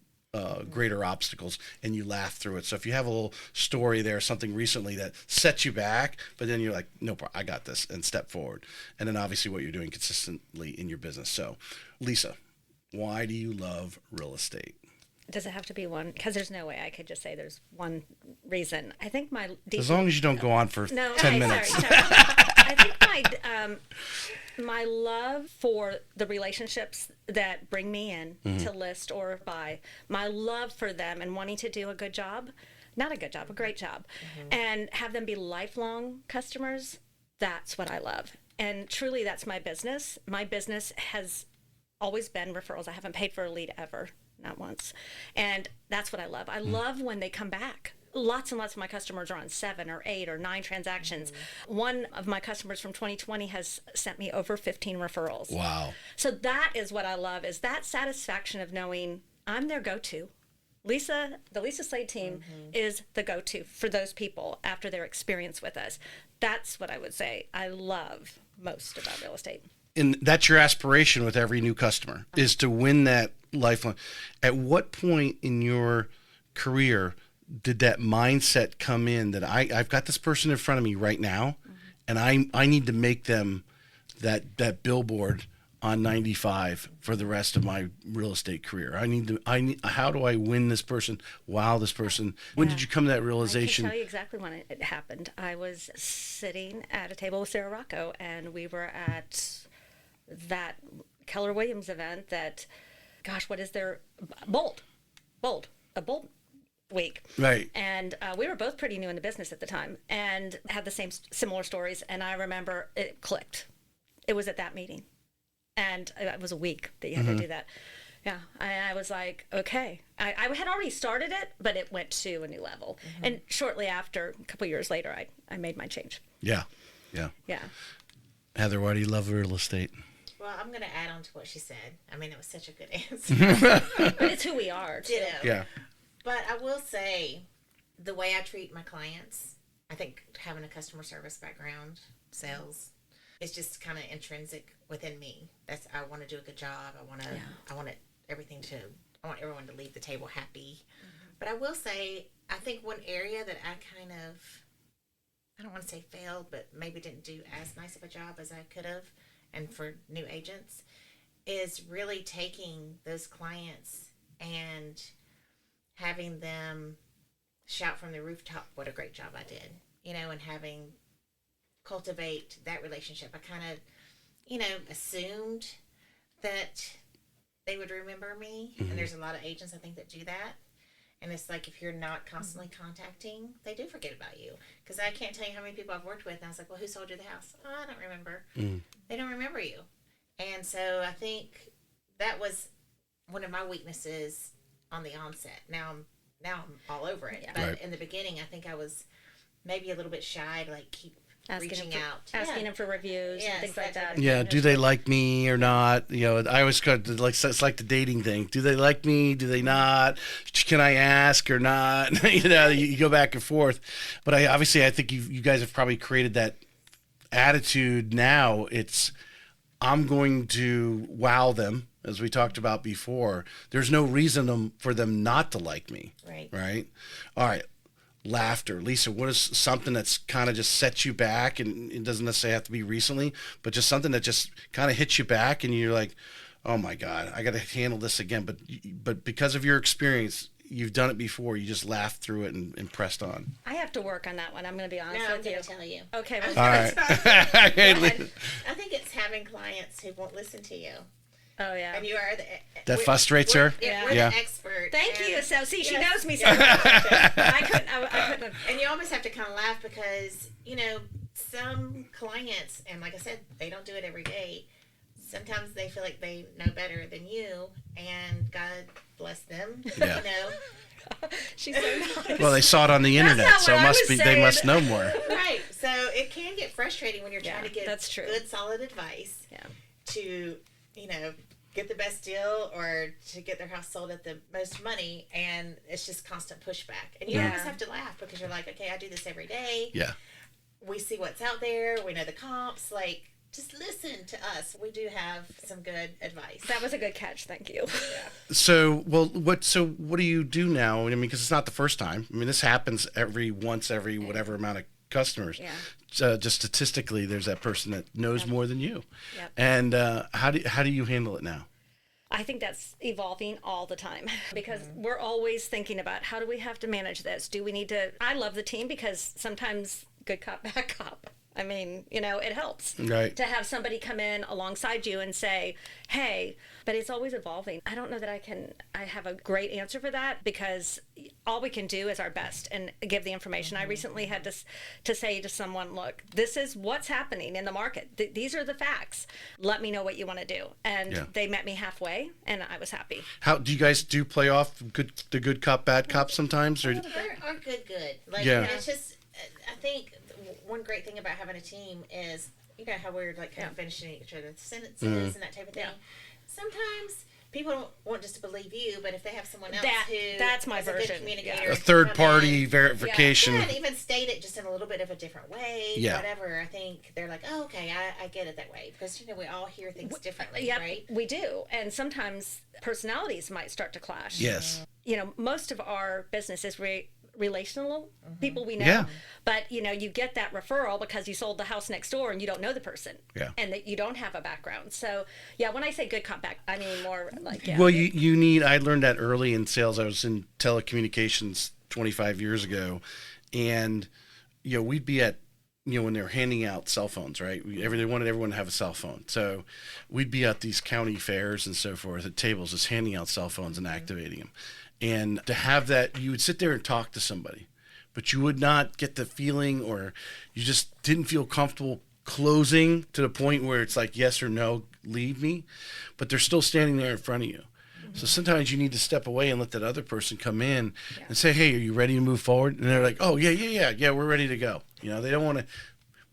greater obstacles, and you laugh through it. So if you have a little story there, something recently that sets you back, but then you're like, no, I got this, and step forward. And then obviously what you're doing consistently in your business. So Lissa, why do you love real estate? Does it have to be one? Because there's no way I could just say there's one reason. I think as long as you don't go on for 10 minutes. Sorry. I think my love for the relationships that bring me in to list or buy, my love for them and wanting to do a good job, not a good job, a great job, and have them be lifelong customers, that's what I love. And truly, that's my business. My business has always been referrals. I haven't paid for a lead ever, not once. And that's what I love. I love when they come back. Lots and lots of my customers are on 7 or 8 or 9 transactions. One of my customers from 2020 has sent me over 15 referrals. Wow. So that is what I love, is that satisfaction of knowing I'm their go-to. Lissa, the Lissa Slade Team is the go-to for those people after their experience with us. That's what I would say I love most about real estate. And that's your aspiration with every new customer, is to win that lifelong. At what point in your career did that mindset come in that I've got this person in front of me right now, and I need to make them that billboard on 95 for the rest of my real estate career? How do I win this person? Wow, this person. When did you come to that realization? I can tell you exactly when it happened. I was sitting at a table with Sarah Rocco, and we were at that Keller Williams event that, gosh, what is their Bold week. Right. And we were both pretty new in the business at the time and had the similar stories. And I remember it clicked. It was at that meeting. And it was a week that you had to do that. Yeah. I was like, okay. I had already started it, but it went to a new level. And shortly after, a couple of years later, I made my change. Yeah. Yeah. Yeah. Heather, why do you love real estate? Well, I'm going to add on to what she said. I mean, it was such a good answer. But it's who we are, too. Ditto. Yeah. But I will say, the way I treat my clients, I think having a customer service background, sales, is just kind of intrinsic within me. I want to do a good job. I want everyone to leave the table happy. But I will say, I think one area that I don't want to say failed, but maybe didn't do as nice of a job as I could have, and for new agents, is really taking those clients and having them shout from the rooftop what a great job I did, and cultivate that relationship. I kind of, assumed that they would remember me, and there's a lot of agents, I think, that do that. And it's like, if you're not constantly contacting, they do forget about you. Because I can't tell you how many people I've worked with, and I was like, well, who sold you the house? Oh, I don't remember. They don't remember you. And so I think that was one of my weaknesses on the onset. Now I'm all over it. Yeah. But in the beginning, I think I was maybe a little bit shy to keep reaching out. Asking them for reviews and things like that. Yeah, do they like me or not? I always got it's like the dating thing. Do they like me? Do they not? Can I ask or not? You go back and forth. But I think you guys have probably created that attitude now. I'm going to wow them, as we talked about before. There's no reason for them not to like me. Right? All right. Laughter. Lissa, what is something that's kind of just sets you back, and it doesn't necessarily have to be recently, but just something that just kind of hits you back and you're like, oh my God, I got to handle this again. But because of your experience, you've done it before, you just laughed through it and pressed on. I have to work on that one. I'm going to be honest with you. I'm going to tell you. Okay. All right. I think it's having clients wwho won't listen to you. Oh, yeah. And you are that frustrates her? We're the expert. Thank you. So, see, she knows me so much. I couldn't have. And you almost have to kind of laugh because, some clients, and like I said, they don't do it every day. Sometimes they feel like they know better than you, and God bless them, Yeah. She's so nice. Well, they saw it on the internet, so they must know more. Right. So it can get frustrating when you're trying to get good, solid advice to, get the best deal or to get their house sold at the most money, and it's just constant pushback. And you always have to laugh because you're like, okay, I do this every day. Yeah. We see what's out there. We know the comps. Just listen to us. We do have some good advice. That was a good catch. Thank you. Yeah. So what do you do now? I mean, because it's not the first time. I mean, this happens every whatever amount of customers. Yeah. Just statistically, there's that person that knows more than you. Yep. And how do you handle it now? I think that's evolving all the time because we're always thinking about how do we have to manage this? Do we need to? I love the team because sometimes good cop, bad cop. I mean, it helps Right. to have somebody come in alongside you and say, hey, but it's always evolving. I don't know that I have a great answer for that, because all we can do is our best and give the information. I recently had to say to someone, look, this is what's happening in the market. These are the facts. Let me know what you want to do. And they met me halfway, and I was happy. How do you guys play off the good cop, bad cop sometimes? Or Or good. Like, it's just, I think one great thing about having a team is, how we're like kind of finishing each other's sentences and that type of thing. Sometimes people don't want just to believe you, but if they have someone else that's my is a version. good communicator, a third party verification. and even state it just in a little bit of a different way, Yeah. whatever. I think they're like, oh, okay, I get it that way, because we all hear things differently, Yep, right? we do. And sometimes personalities might start to clash. Yes. Most of our business is relational people we know. Yeah. But, you get that referral because you sold the house next door and you don't know the person. Yeah. And that you don't have a background. So, when I say good cop back, I mean more like, Well, you need, I learned that early in sales. I was in telecommunications 25 years ago. And, we'd be at, when they were handing out cell phones, right? They wanted everyone to have a cell phone. So we'd be at these county fairs and so forth at tables just handing out cell phones and activating them. And to have that, you would sit there and talk to somebody, but you would not get the feeling, or you just didn't feel comfortable closing to the point where it's like, yes or no, leave me. But they're still standing there in front of you. So sometimes you need to step away and let that other person come in and say, hey, are you ready to move forward? And they're like, oh, yeah, we're ready to go. They don't want to,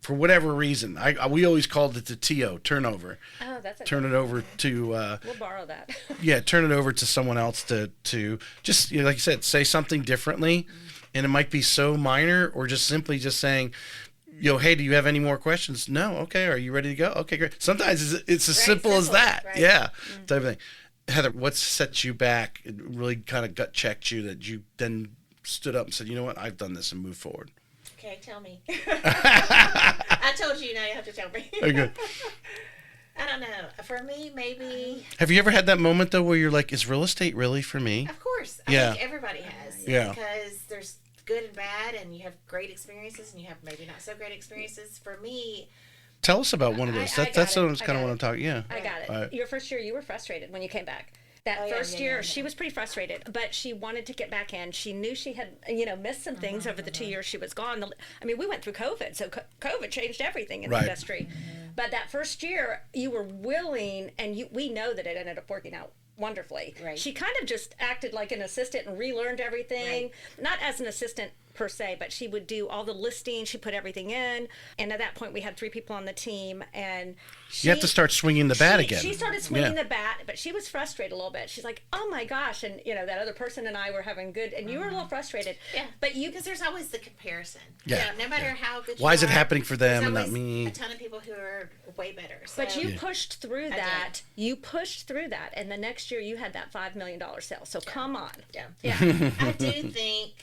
for whatever reason. We always called it the TO, turnover. Oh, that's turn it over to we'll borrow that. turn it over to someone else to just, like you said, say something differently. And it might be so minor, or just simply just saying, hey, do you have any more questions? No. Okay. Are you ready to go? Okay, great. Sometimes it's as simple as that. Right. Yeah. Type of thing. Heather, what set you back? It really kind of gut checked you that you then stood up and said, you know what, I've done this, and moved forward. Okay, tell me. I told you, now you have to tell me. Okay. I don't know. For me, maybe. Have you ever had that moment, though, where you're like, is real estate really for me? Of course. I think everybody has. Yeah. Because there's good and bad, and you have great experiences, and you have maybe not so great experiences. For me, tell us about one of those. That's kind of what I'm talking. Yeah. I got it. Right. Your first year, you were frustrated when you came back. That first year, she was pretty frustrated, but she wanted to get back in. She knew she had, missed some things over the 2 years she was gone. I mean, we went through COVID, so COVID changed everything in the industry. But that first year, you were willing, and we know that it ended up working out wonderfully. Right. She kind of just acted like an assistant and relearned everything. Not as an assistant per se, but she would do all the listings. She put everything in. And at that point, we had 3 people on the team, and you have to start swinging the bat again. She started swinging the bat, but she was frustrated a little bit. She's like, oh my gosh. And, that other person and I were having good, and you were a little frustrated. Yeah. But because there's always the comparison. Yeah. No matter how good Why you is it are, happening for them and there's not me? a ton of people who are way better. So. But you pushed through that. You pushed through that. And the next year you had that $5 million sale. So come on. Yeah. I do think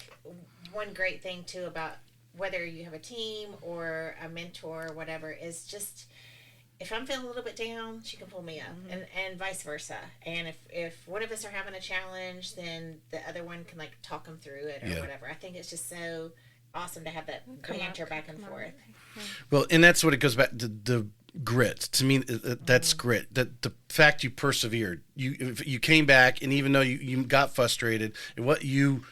one great thing too about whether you have a team or a mentor or whatever is just, if I'm feeling a little bit down, she can pull me up, and vice versa. And if one of us are having a challenge, then the other one can like talk them through it or whatever. I think it's just so awesome to have that banter back and forth. Well, and that's what it goes back to, the grit. To me, that's grit. That the fact you persevered, you came back, and even though you got frustrated, and what you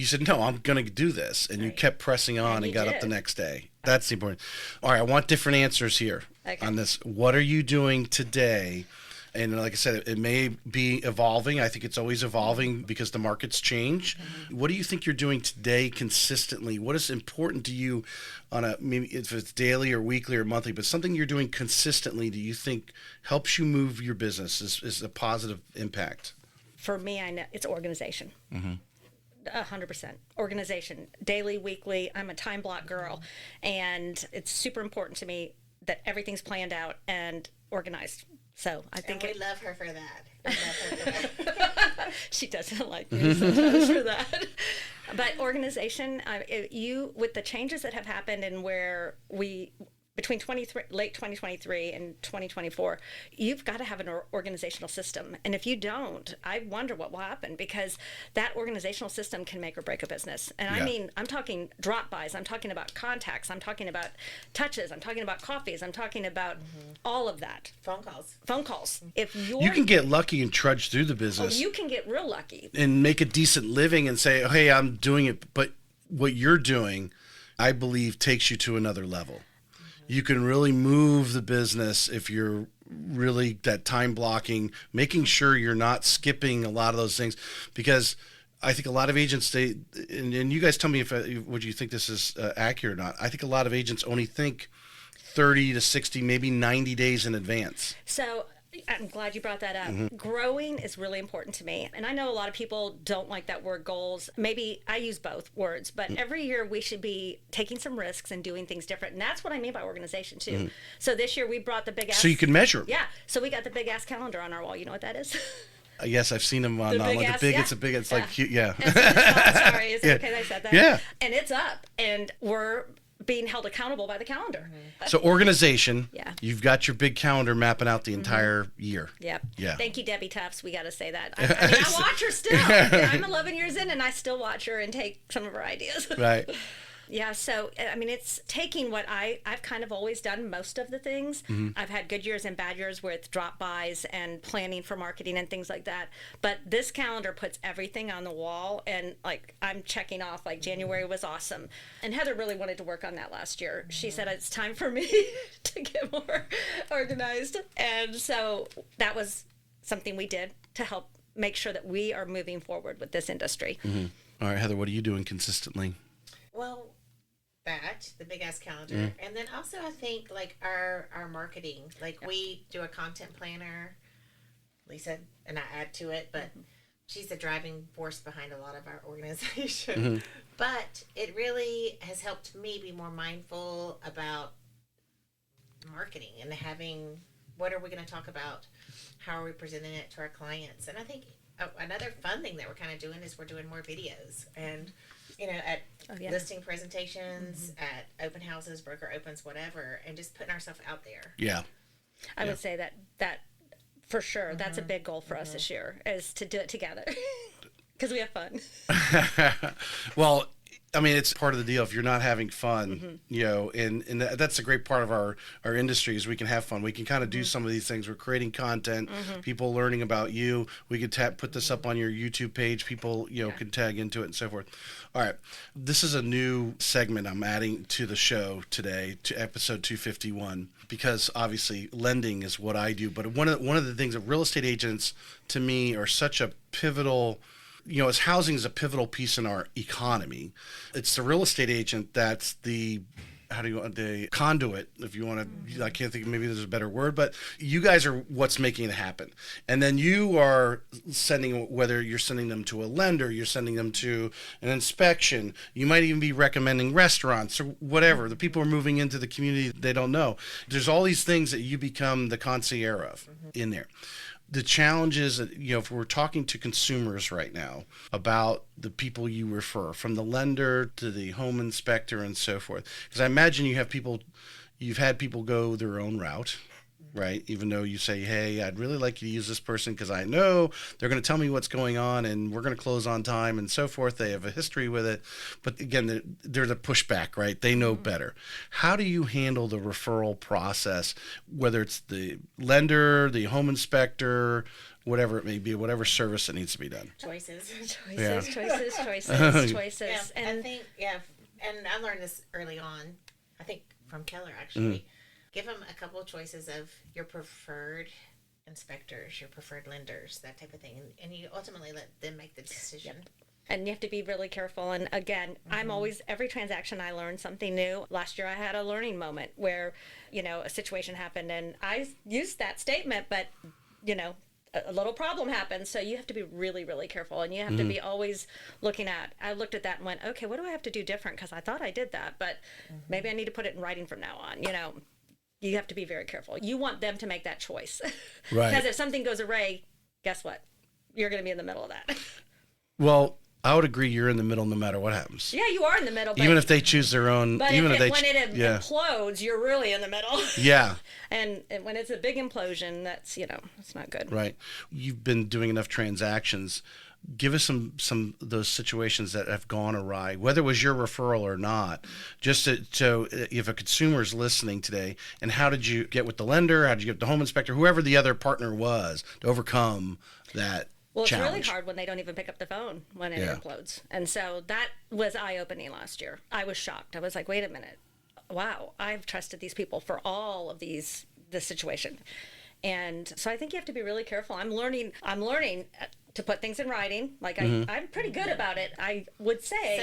said, no, I'm going to do this. And you kept pressing on and got up the next day. That's the important. All right, I want different answers here on this. What are you doing today? And like I said, it may be evolving. I think it's always evolving because the markets change. What do you think you're doing today consistently? What is important to you on maybe if it's daily or weekly or monthly, but something you're doing consistently, do you think helps you move your business, is a positive impact? For me, I know it's organization. 100% organization, daily, weekly. I'm a time block girl, and it's super important to me that everything's planned out and organized. So I think we love her for that. She doesn't like me sometimes for that. But organization, with the changes that have happened and where between late 2023 and 2024, you've got to have an organizational system. And if you don't, I wonder what will happen, because that organizational system can make or break a business. And I mean, I'm talking drop-bys, I'm talking about contacts, I'm talking about touches, I'm talking about coffees, I'm talking about all of that. Phone calls. If you can get lucky and trudge through the business. You can get real lucky. And make a decent living and say, hey, I'm doing it. But what you're doing, I believe, takes you to another level. You can really move the business if you're really that time blocking, making sure you're not skipping a lot of those things, because I think a lot of agents, and you guys tell me if would you think this is accurate or not. I think a lot of agents only think 30 to 60, maybe 90 days in advance. So I'm glad you brought that up. Growing is really important to me. And I know a lot of people don't like that word goals. Maybe I use both words, but every year we should be taking some risks and doing things different. And that's what I mean by organization too. So this year we brought the big ass. So you can measure them. Yeah. So we got the big ass calendar on our wall. You know what that is? Yes, I've seen them on it's like cute. Yeah. Sorry. Is it okay that I said that? Yeah. And it's up, and we're being held accountable by the calendar. So organization, Yeah. You've got your big calendar mapping out the entire year. Yep. Yeah. Thank you, Debbie Tufts. We got to say that. I mean, I watch her still. I'm 11 years in, and I still watch her and take some of her ideas. Right. Yeah, so, I mean, it's taking what I've kind of always done most of the things. I've had good years and bad years with drop-bys and planning for marketing and things like that. But this calendar puts everything on the wall, and, like, I'm checking off, like, January was awesome. And Heather really wanted to work on that last year. She said, it's time for me to get more organized. And so that was something we did to help make sure that we are moving forward with this industry. All right, Heather, what are you doing consistently? Well, the big ass calendar, and then also I think like our marketing, like we do a content planner, Lissa and I add to it, but she's the driving force behind a lot of our organization. But it really has helped me be more mindful about marketing and having, what are we going to talk about, how are we presenting it to our clients. And I think another fun thing that we're kind of doing is we're doing more videos, and at listing presentations, at open houses, broker opens, whatever, and just putting ourselves out there. Yeah. I would say that for sure, that's a big goal for us this year, is to do it together, because we have fun. Well, I mean, it's part of the deal. If you're not having fun, and that's a great part of our industry, is we can have fun. We can kind of do some of these things. We're creating content, people learning about you. We could put this up on your YouTube page. People, can tag into it and so forth. All right. This is a new segment I'm adding to the show today, to episode 251, because obviously lending is what I do. But one of the things that real estate agents, to me, are such a pivotal, as housing is a pivotal piece in our economy. It's the real estate agent that's the conduit, if you want to, I can't think, maybe there's a better word, but you guys are what's making it happen. And then you are whether you're sending them to a lender, you're sending them to an inspection, you might even be recommending restaurants or whatever. The people are moving into the community they don't know. There's all these things that you become the concierge of in there. The challenge is that, if we're talking to consumers right now about the people you refer, from the lender to the home inspector and so forth, because I imagine you've had people go their own route, right? Even though you say, hey, I'd really like you to use this person because I know they're going to tell me what's going on and we're going to close on time and so forth. They have a history with it. But again, there's a pushback, right? They know better. How do you handle the referral process, whether it's the lender, the home inspector, whatever it may be, whatever service that needs to be done? Choices. Yeah. Choices. Yeah, and I think, and I learned this early on, I think from Keller actually. Give them a couple of choices of your preferred inspectors, your preferred lenders, that type of thing. And you ultimately let them make the decision. Yep. And you have to be really careful. And again, I'm always, every transaction I learn something new. Last year I had a learning moment where, a situation happened and I used that statement, but, a little problem happened. So you have to be really, really careful. And you have to be always I looked at that and went, okay, what do I have to do different? Because I thought I did that, but maybe I need to put it in writing from now on, You have to be very careful. You want them to make that choice. Right. Because if something goes awry, guess what? You're going to be in the middle of that. Well, I would agree. You're in the middle no matter what happens. Yeah, you are in the middle. But, Even if they choose their own. But even when if it implodes, you're really in the middle. Yeah. And when it's a big implosion, that's, it's not good. Right. You've been doing enough transactions. Give us some of those situations that have gone awry, whether it was your referral or not, just so if a consumer is listening today, and how did you get with the lender? How did you get with the home inspector, whoever the other partner was, to overcome that challenge? It's really hard when they don't even pick up the phone when it implodes. And so that was eye-opening last year. I was shocked. I was like, wait a minute. Wow, I've trusted these people for all of this situation. And so I think you have to be really careful. I'm learning to put things in writing. Like I'm pretty good about it. I would say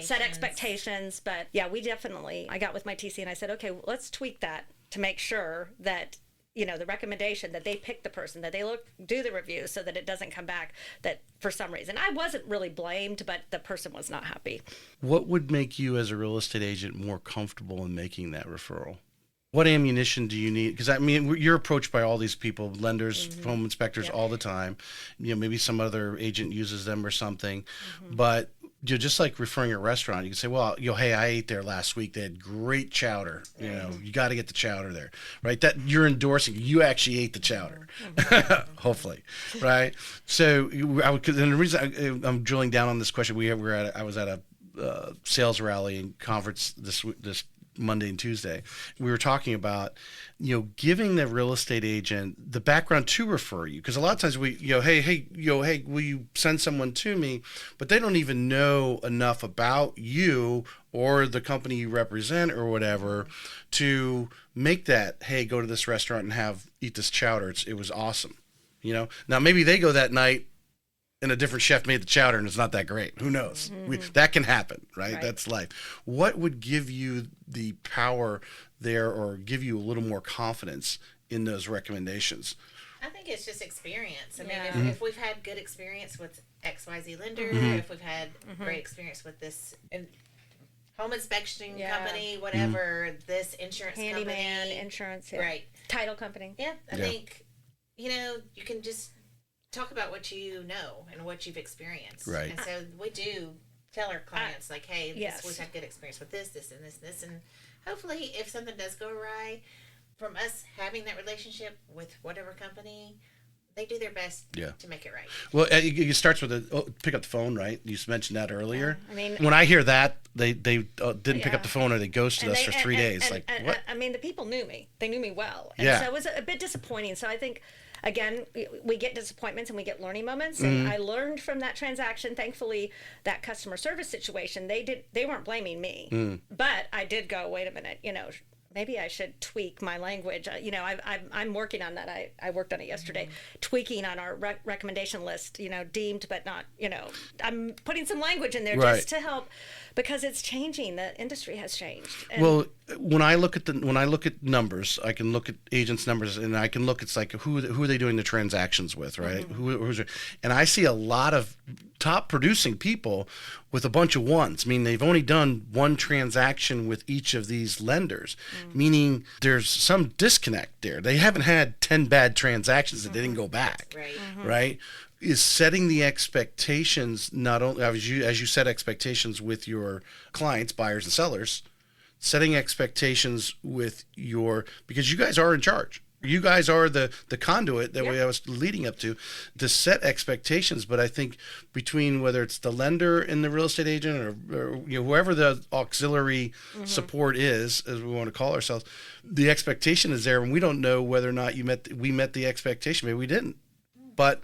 set expectations. But yeah, I got with my TC and I said, okay, let's tweak that to make sure that, the recommendation that they pick the person, that they do the review so that it doesn't come back that for some reason I wasn't really blamed, but the person was not happy. What would make you as a real estate agent more comfortable in making that referral? What ammunition do you need? Because you're approached by all these people, lenders, home inspectors, all the time. Maybe some other agent uses them or something. But just like referring a restaurant, you can say, well, hey, I ate there last week. They had great chowder. You got to get the chowder there, right? That you're endorsing. You actually ate the chowder, hopefully, right? So and the reason I'm drilling down on this question, I was at a sales rally and conference this Monday and Tuesday. We were talking about, giving the real estate agent the background to refer you. Because a lot of times hey, will you send someone to me? But they don't even know enough about you or the company you represent or whatever to make that, hey, go to this restaurant and eat this chowder. It was awesome. Now maybe they go that night and a different chef made the chowder and it's not that great. Who knows? That can happen, right? That's life. What would give you the power there or give you a little more confidence in those recommendations? I think it's just experience. I mean, if we've had good experience with XYZ lender, if we've had great experience with this home inspection company, whatever, this insurance handyman, company. insurance, right. Title company. Yeah, I think, you can just talk about what you know and what you've experienced. Right. And so we do tell our clients, hey, we've had good experience with this, and this, and this. And hopefully if something does go awry, from us having that relationship with whatever company, they do their best to make it right. Well, it starts with pick up the phone, right? You mentioned that earlier. When I hear that, they didn't pick up the phone or they ghosted us for 3 days. What? The people knew me. They knew me well. And so it was a bit disappointing. So I think, again, we get disappointments and we get learning moments. And I learned from that transaction. Thankfully, that customer service situation, they weren't blaming me. But I did go, wait a minute, maybe I should tweak my language. I'm working on that. I worked on it yesterday, tweaking on our recommendation list, deemed but not, I'm putting some language in there just to help because it's changing. The industry has changed. And well, when I look at numbers, I can look at agents' numbers and I can look, it's like who are they doing the transactions with, right? And I see a lot of top producing people with a bunch of ones. I mean, they've only done one transaction with each of these lenders, meaning there's some disconnect there. They haven't had 10 bad transactions that didn't go back, right? Is setting the expectations, not only as you set expectations with your clients, buyers and sellers, setting expectations with because you guys are in charge. You guys are the conduit that I was leading up to set expectations. But I think between whether it's the lender and the real estate agent or whoever the auxiliary support is, as we want to call ourselves, the expectation is there, and we don't know whether or not we met the expectation. Maybe we didn't, but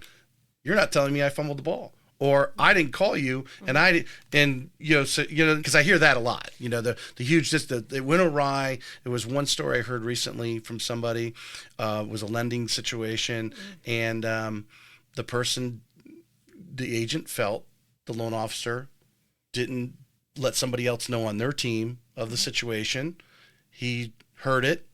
you're not telling me I fumbled the ball. Or I didn't call you, because I hear that a lot. The huge, it went awry. There was one story I heard recently from somebody, was a lending situation, and the agent felt the loan officer didn't let somebody else know on their team of the situation. He heard it,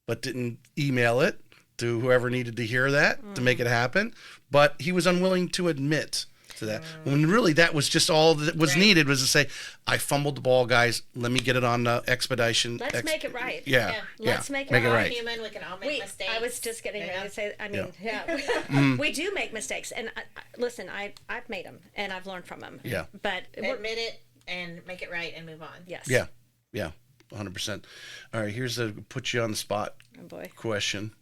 but didn't email it to whoever needed to hear that to make it happen. But he was unwilling to admit to that. When really that was just all that was needed was to say, I fumbled the ball, guys. Let me get it on expedition. Let's make it right. Yeah. Let's make it Make it right. right. We're human. We can all make mistakes. I was just getting ready to say, I mean, we do make mistakes. And listen, I've made them and I've learned from them. Yeah. But admit it and make it right and move on. yes. Yeah. Yeah. 100%. All right. Here's a put you on the spot Oh boy. question.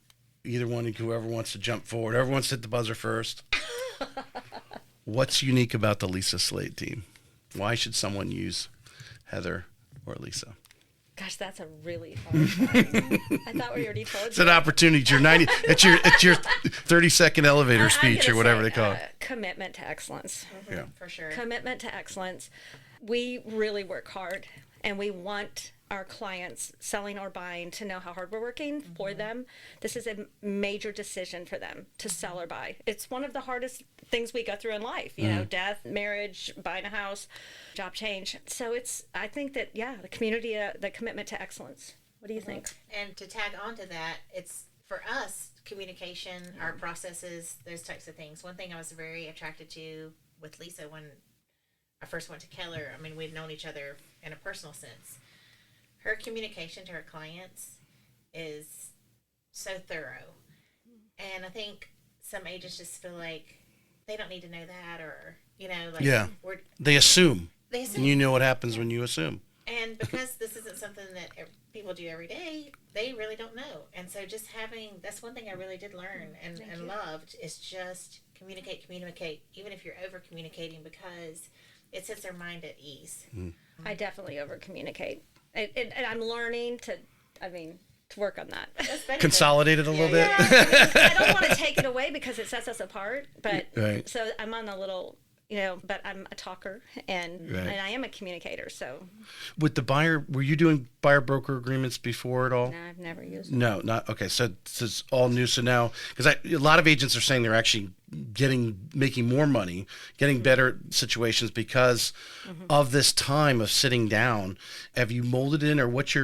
Either one, whoever wants to jump forward. Whoever wants to hit the buzzer first. What's unique about the Lissa Slade team? Why should someone use Heather or Lissa? Gosh, that's a really hard one. I thought we already told you. It's an opportunity. It's your 30-second elevator speech or whatever they call it. Commitment to excellence. Mm-hmm, Yeah. For sure. Commitment to excellence. We really work hard, and we want our clients selling or buying to know how hard we're working for them. This is a major decision for them to sell or buy. It's one of the hardest things we go through in life, you know, death, marriage, buying a house, job change. So I think that, the community, the commitment to excellence. What do you think? And to tag on to that, it's for us, communication, our processes, those types of things. One thing I was very attracted to with Lissa when I first went to Keller, I mean, we'd known each other in a personal sense. Her communication to her clients is so thorough. And I think some agents just feel like they don't need to know that, or, They assume. They assume. And you know what happens when you assume. And because this isn't something that people do every day, they really don't know. And so just that's one thing I really did learn and loved is just communicate, even if you're over communicating, because it sets their mind at ease. I definitely over communicate. And I'm learning to work on that. That's better Consolidate it a little bit. I don't want to take it away because it sets us apart. But Right. so I'm on a little, but I'm a talker and I am a communicator. So With the buyer, were you doing buyer broker agreements before at all? no, I've never used them. No, not okay. So this is all new. So now, because a lot of agents are saying they're actually making more money, getting better situations because of this time of sitting down. Have you molded in, or what's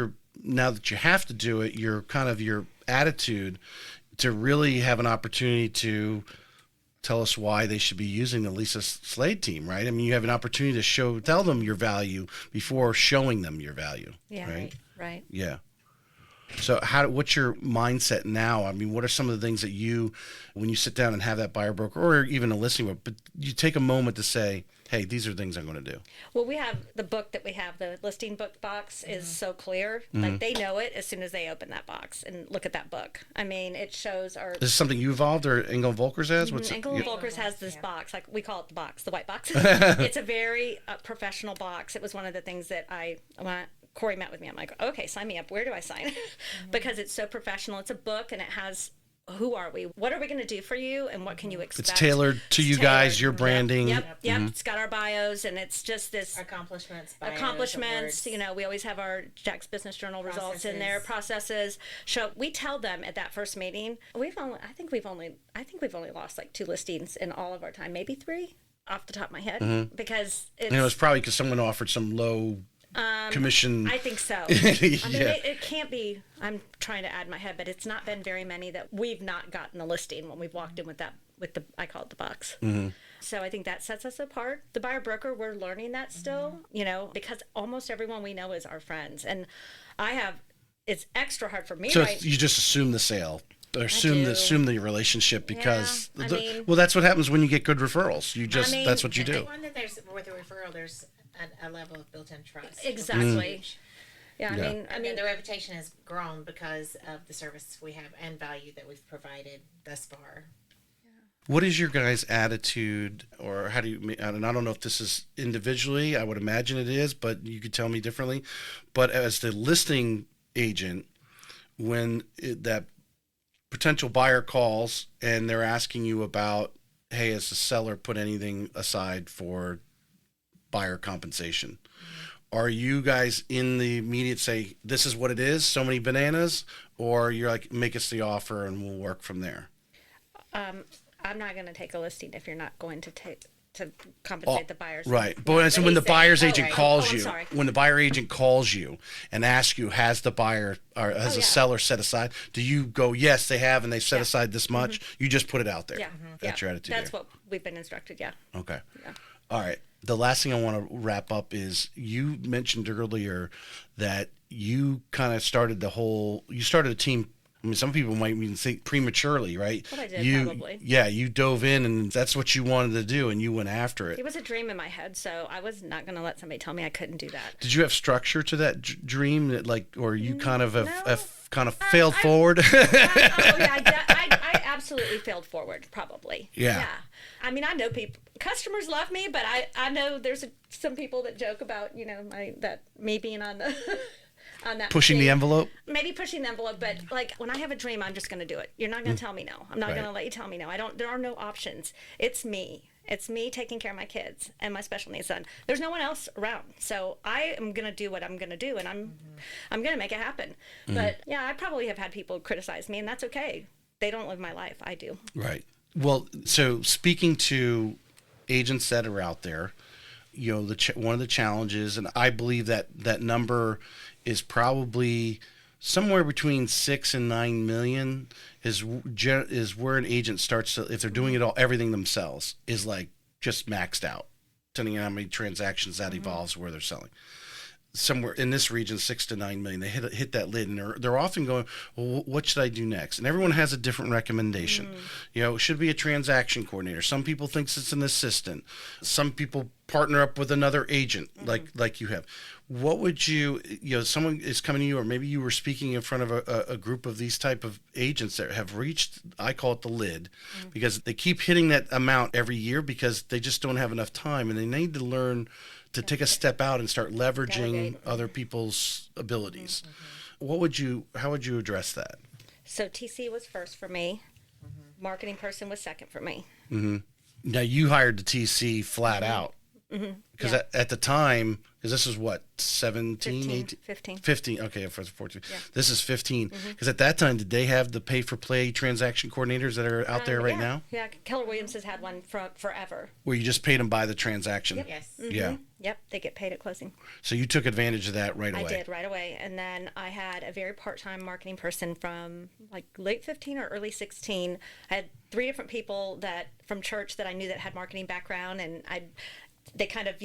now that you have to do it, your kind of your attitude to really have an opportunity to tell us why they should be using the Lissa Slade team, right? I mean, you have an opportunity to tell them your value before showing them your value. Yeah, right. Yeah. So what's your mindset now? I mean, what are some of the things that when you sit down and have that buyer broker or even a listing, but you take a moment to say, hey, these are things I'm going to do. Well, we have the book that we have, the listing book box is so clear. Like they know it as soon as they open that box and look at that book. I mean, it shows our... Is this something you evolved or Engel Volkers has? Engel Volkers has this box, like we call it the box, the white box. It's a very professional box. It was one of the things that when Corey met with me, I'm like, okay, sign me up. Where do I sign? Because it's so professional. It's a book and it has... Who are we? What are we going to do for you? And what can you expect? It's tailored to you guys, your branding. Yep. It's got our bios, and it's just this accomplishments. We always have our Jack's Business Journal results in there, processes. We tell them at that first meeting. I think we've only lost like 2 listings in all of our time, maybe 3 off the top of my head, because it was probably because someone offered some low commission. I think so. Yeah. It can't be. I'm trying to add my head, but it's not been very many that we've not gotten a listing when we've walked in with the I call it the box. So I think that sets us apart. The buyer broker, we're learning that still, because almost everyone we know is our friends, and it's extra hard for me. So you just assume the sale. Or assume the relationship because that's what happens when you get good referrals. That's what you do. One that with a referral, there's a level of built-in trust. Exactly. Yeah, I mean, the reputation has grown because of the service we have and value that we've provided thus far. What is your guys' attitude, or how do you? And I don't know if this is individually. I would imagine it is, but you could tell me differently. But as the listing agent, when that potential buyer calls and they're asking you about, hey, has the seller put anything aside for buyer compensation? Are you guys in the immediate say, this is what it is, so many bananas, or you're like, make us the offer and we'll work from there? I'm not going to take a listing if you're not going to to compensate the buyers. Right. Yeah, But so when the buyer's agent calls I'm you, sorry. when the buyer agent calls you and asks you, has the buyer or has the seller set aside, do you go, yes, they have, and they set aside this much? You just put it out there. Yeah. That's your attitude. That's what we've been instructed. Yeah. Okay. Yeah. All right. The last thing I want to wrap up is you mentioned earlier that you kind of started you started a team. I mean, some people might even think prematurely, right? Well, I did, probably. Yeah, you dove in and that's what you wanted to do and you went after it. It was a dream in my head, so I was not going to let somebody tell me I couldn't do that. Did you have structure to that dream that or you kind of have kind of failed I- forward? I absolutely failed forward, probably. Yeah. I mean, I know customers love me, but I know there's some people that joke about, me being on the, on that. Pushing the envelope? Maybe pushing the envelope, but like when I have a dream, I'm just going to do it. You're not going to tell me no. I'm not going to let you tell me no. There are no options. It's me. It's me taking care of my kids and my special needs son. There's no one else around. So I am going to do what I'm going to do, and I'm going to make it happen. But yeah, I probably have had people criticize me, and that's okay. They don't live my life. I do. Right. Well, so speaking to agents that are out there, one of the challenges, and I believe that number is probably somewhere between 6 and 9 million is where an agent starts to, if they're doing everything themselves, is like just maxed out, depending on how many transactions that evolves where they're selling. Somewhere in this region, 6 to 9 million, they hit that lid, and they're often going, well, what should I do next? And everyone has a different recommendation. It should be a transaction coordinator. Some people think it's an assistant. Some people partner up with another agent, like you have. What would someone is coming to you, or maybe you were speaking in front of a group of these type of agents that have reached, I call it the lid, because they keep hitting that amount every year because they just don't have enough time, and they need to learn to take a step out and start leveraging other people's abilities. How would you address that? So TC was first for me. Marketing person was second for me. Now you hired the TC flat out. Because at the time, because this is what, 17, 18? 15. Okay, for 14. Yeah. This is 15. Because at that time, did they have the pay-for-play transaction coordinators that are out there right now? Yeah, Keller Williams has had one forever. Where you just paid them by the transaction? Yep. Yes. Yeah. Yep, they get paid at closing. So you took advantage of that right away? I did right away. And then I had a very part-time marketing person from like late 15 or early 16. I had 3 different people from church that I knew that had marketing background, and they kind of,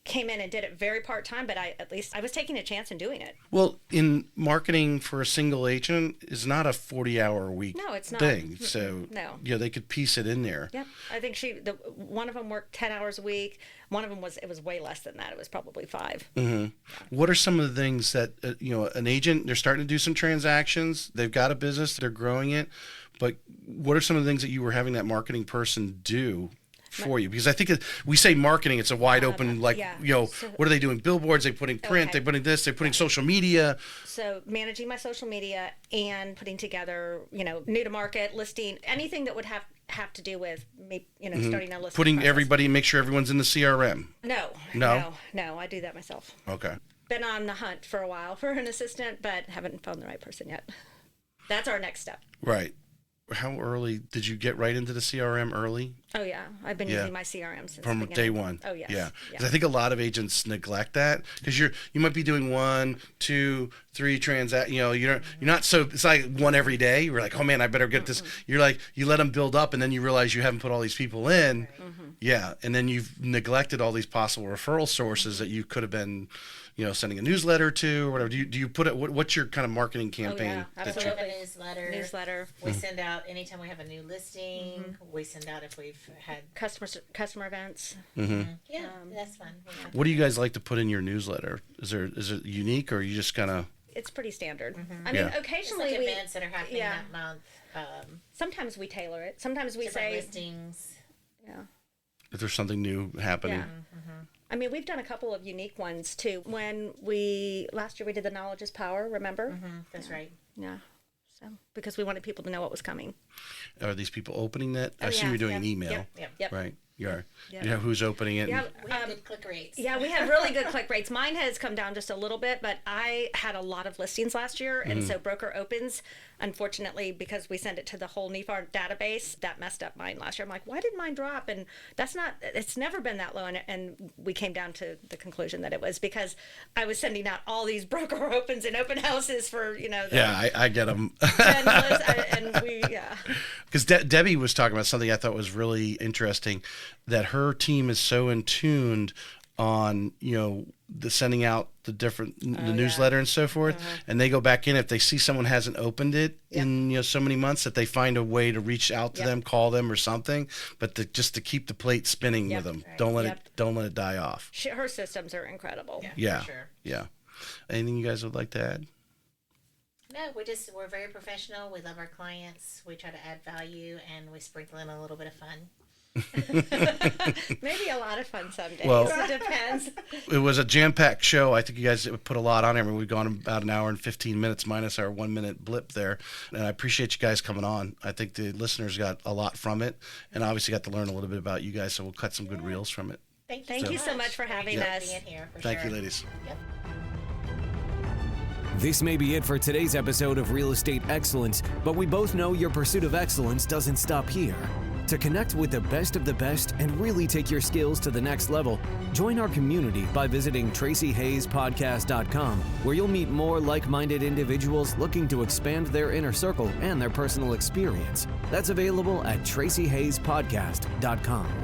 came in and did it very part-time, but I was taking a chance in doing it. Well, in marketing for a single agent is not a 40-hour a week thing. So, they could piece it in there. Yep. I think one of them worked 10 hours a week. One of them it was way less than that. It was probably 5. Yeah. What are some of the things that, an agent, they're starting to do some transactions, they've got a business, they're growing it, but what are some of the things that you were having that marketing person do for you? Because I think we say marketing, it's a wide open, what are they doing? Billboards, they're putting print, they're putting this, they're putting social media. So managing my social media and putting together, new to market listing, anything that would have to do with me, starting a listing. Putting process. everybody, make sure everyone's in the CRM. No, I do that myself. Okay. Been on the hunt for a while for an assistant, but haven't found the right person yet. That's our next step. Right. How early did you get right into the CRM early? Oh yeah, I've been using my CRM since from day one. Oh yes. Yeah, because I think a lot of agents neglect that because you might be doing 1, 2, 3 transactions. You're not so. It's like one every day. You're like, oh man, I better get this. You're like, you let them build up, and then you realize you haven't put all these people in. Yeah, and then you've neglected all these possible referral sources that you could have been. Sending a newsletter to or whatever. Do you put it? What's your kind of marketing campaign? Oh, yeah, absolutely. A newsletter. We send out anytime we have a new listing. We send out if we've had customer events. Yeah, that's fun. Yeah. What do you guys like to put in your newsletter? Is it unique or you just kind of? It's pretty standard. I mean, occasionally it's like events that are happening that month. Sometimes we tailor it. Sometimes we say listings. Yeah. If there's something new happening. Yeah. I mean, we've done a couple of unique ones too. When last year we did the Knowledge is Power, remember? That's right. Yeah. So, because we wanted people to know what was coming. Are these people opening that? I assume you're doing an email. Yep. Right. You are. Yeah. You know who's opening it? Yeah, We have good click rates. yeah, we have really good click rates. Mine has come down just a little bit, but I had a lot of listings last year, and so broker opens, unfortunately, because we send it to the whole NEFAR database, that messed up mine last year. I'm like, why did mine drop? And it's never been that low. And we came down to the conclusion that it was because I was sending out all these broker opens and open houses for, Yeah, I get them. Because Debbie was talking about something I thought was really interesting, that her team is so in tuned on, the sending out the newsletter and so forth, and they go back in if they see someone hasn't opened it in so many months, that they find a way to reach out to them, call them or something, but just to keep the plate spinning with them. Right. Don't let it die off. Her systems are incredible. Yeah. For sure. Yeah. Anything you guys would like to add? No, we're very professional. We love our clients. We try to add value, and we sprinkle in a little bit of fun. Maybe a lot of fun some days. Well, it depends. It was a jam-packed show. I think you guys put a lot on it. I mean, we've gone about an hour and 15 minutes minus our 1 minute blip there. And I appreciate you guys coming on. I think the listeners got a lot from it, and obviously got to learn a little bit about you guys, so we'll cut some good reels from it. Thank you so much for having us. Being here, Thank you, ladies. Yep. This may be it for today's episode of Real Estate Excellence, but we both know your pursuit of excellence doesn't stop here. To connect with the best of the best and really take your skills to the next level, join our community by visiting TracyHayesPodcast.com, where you'll meet more like-minded individuals looking to expand their inner circle and their personal experience. That's available at TracyHayesPodcast.com.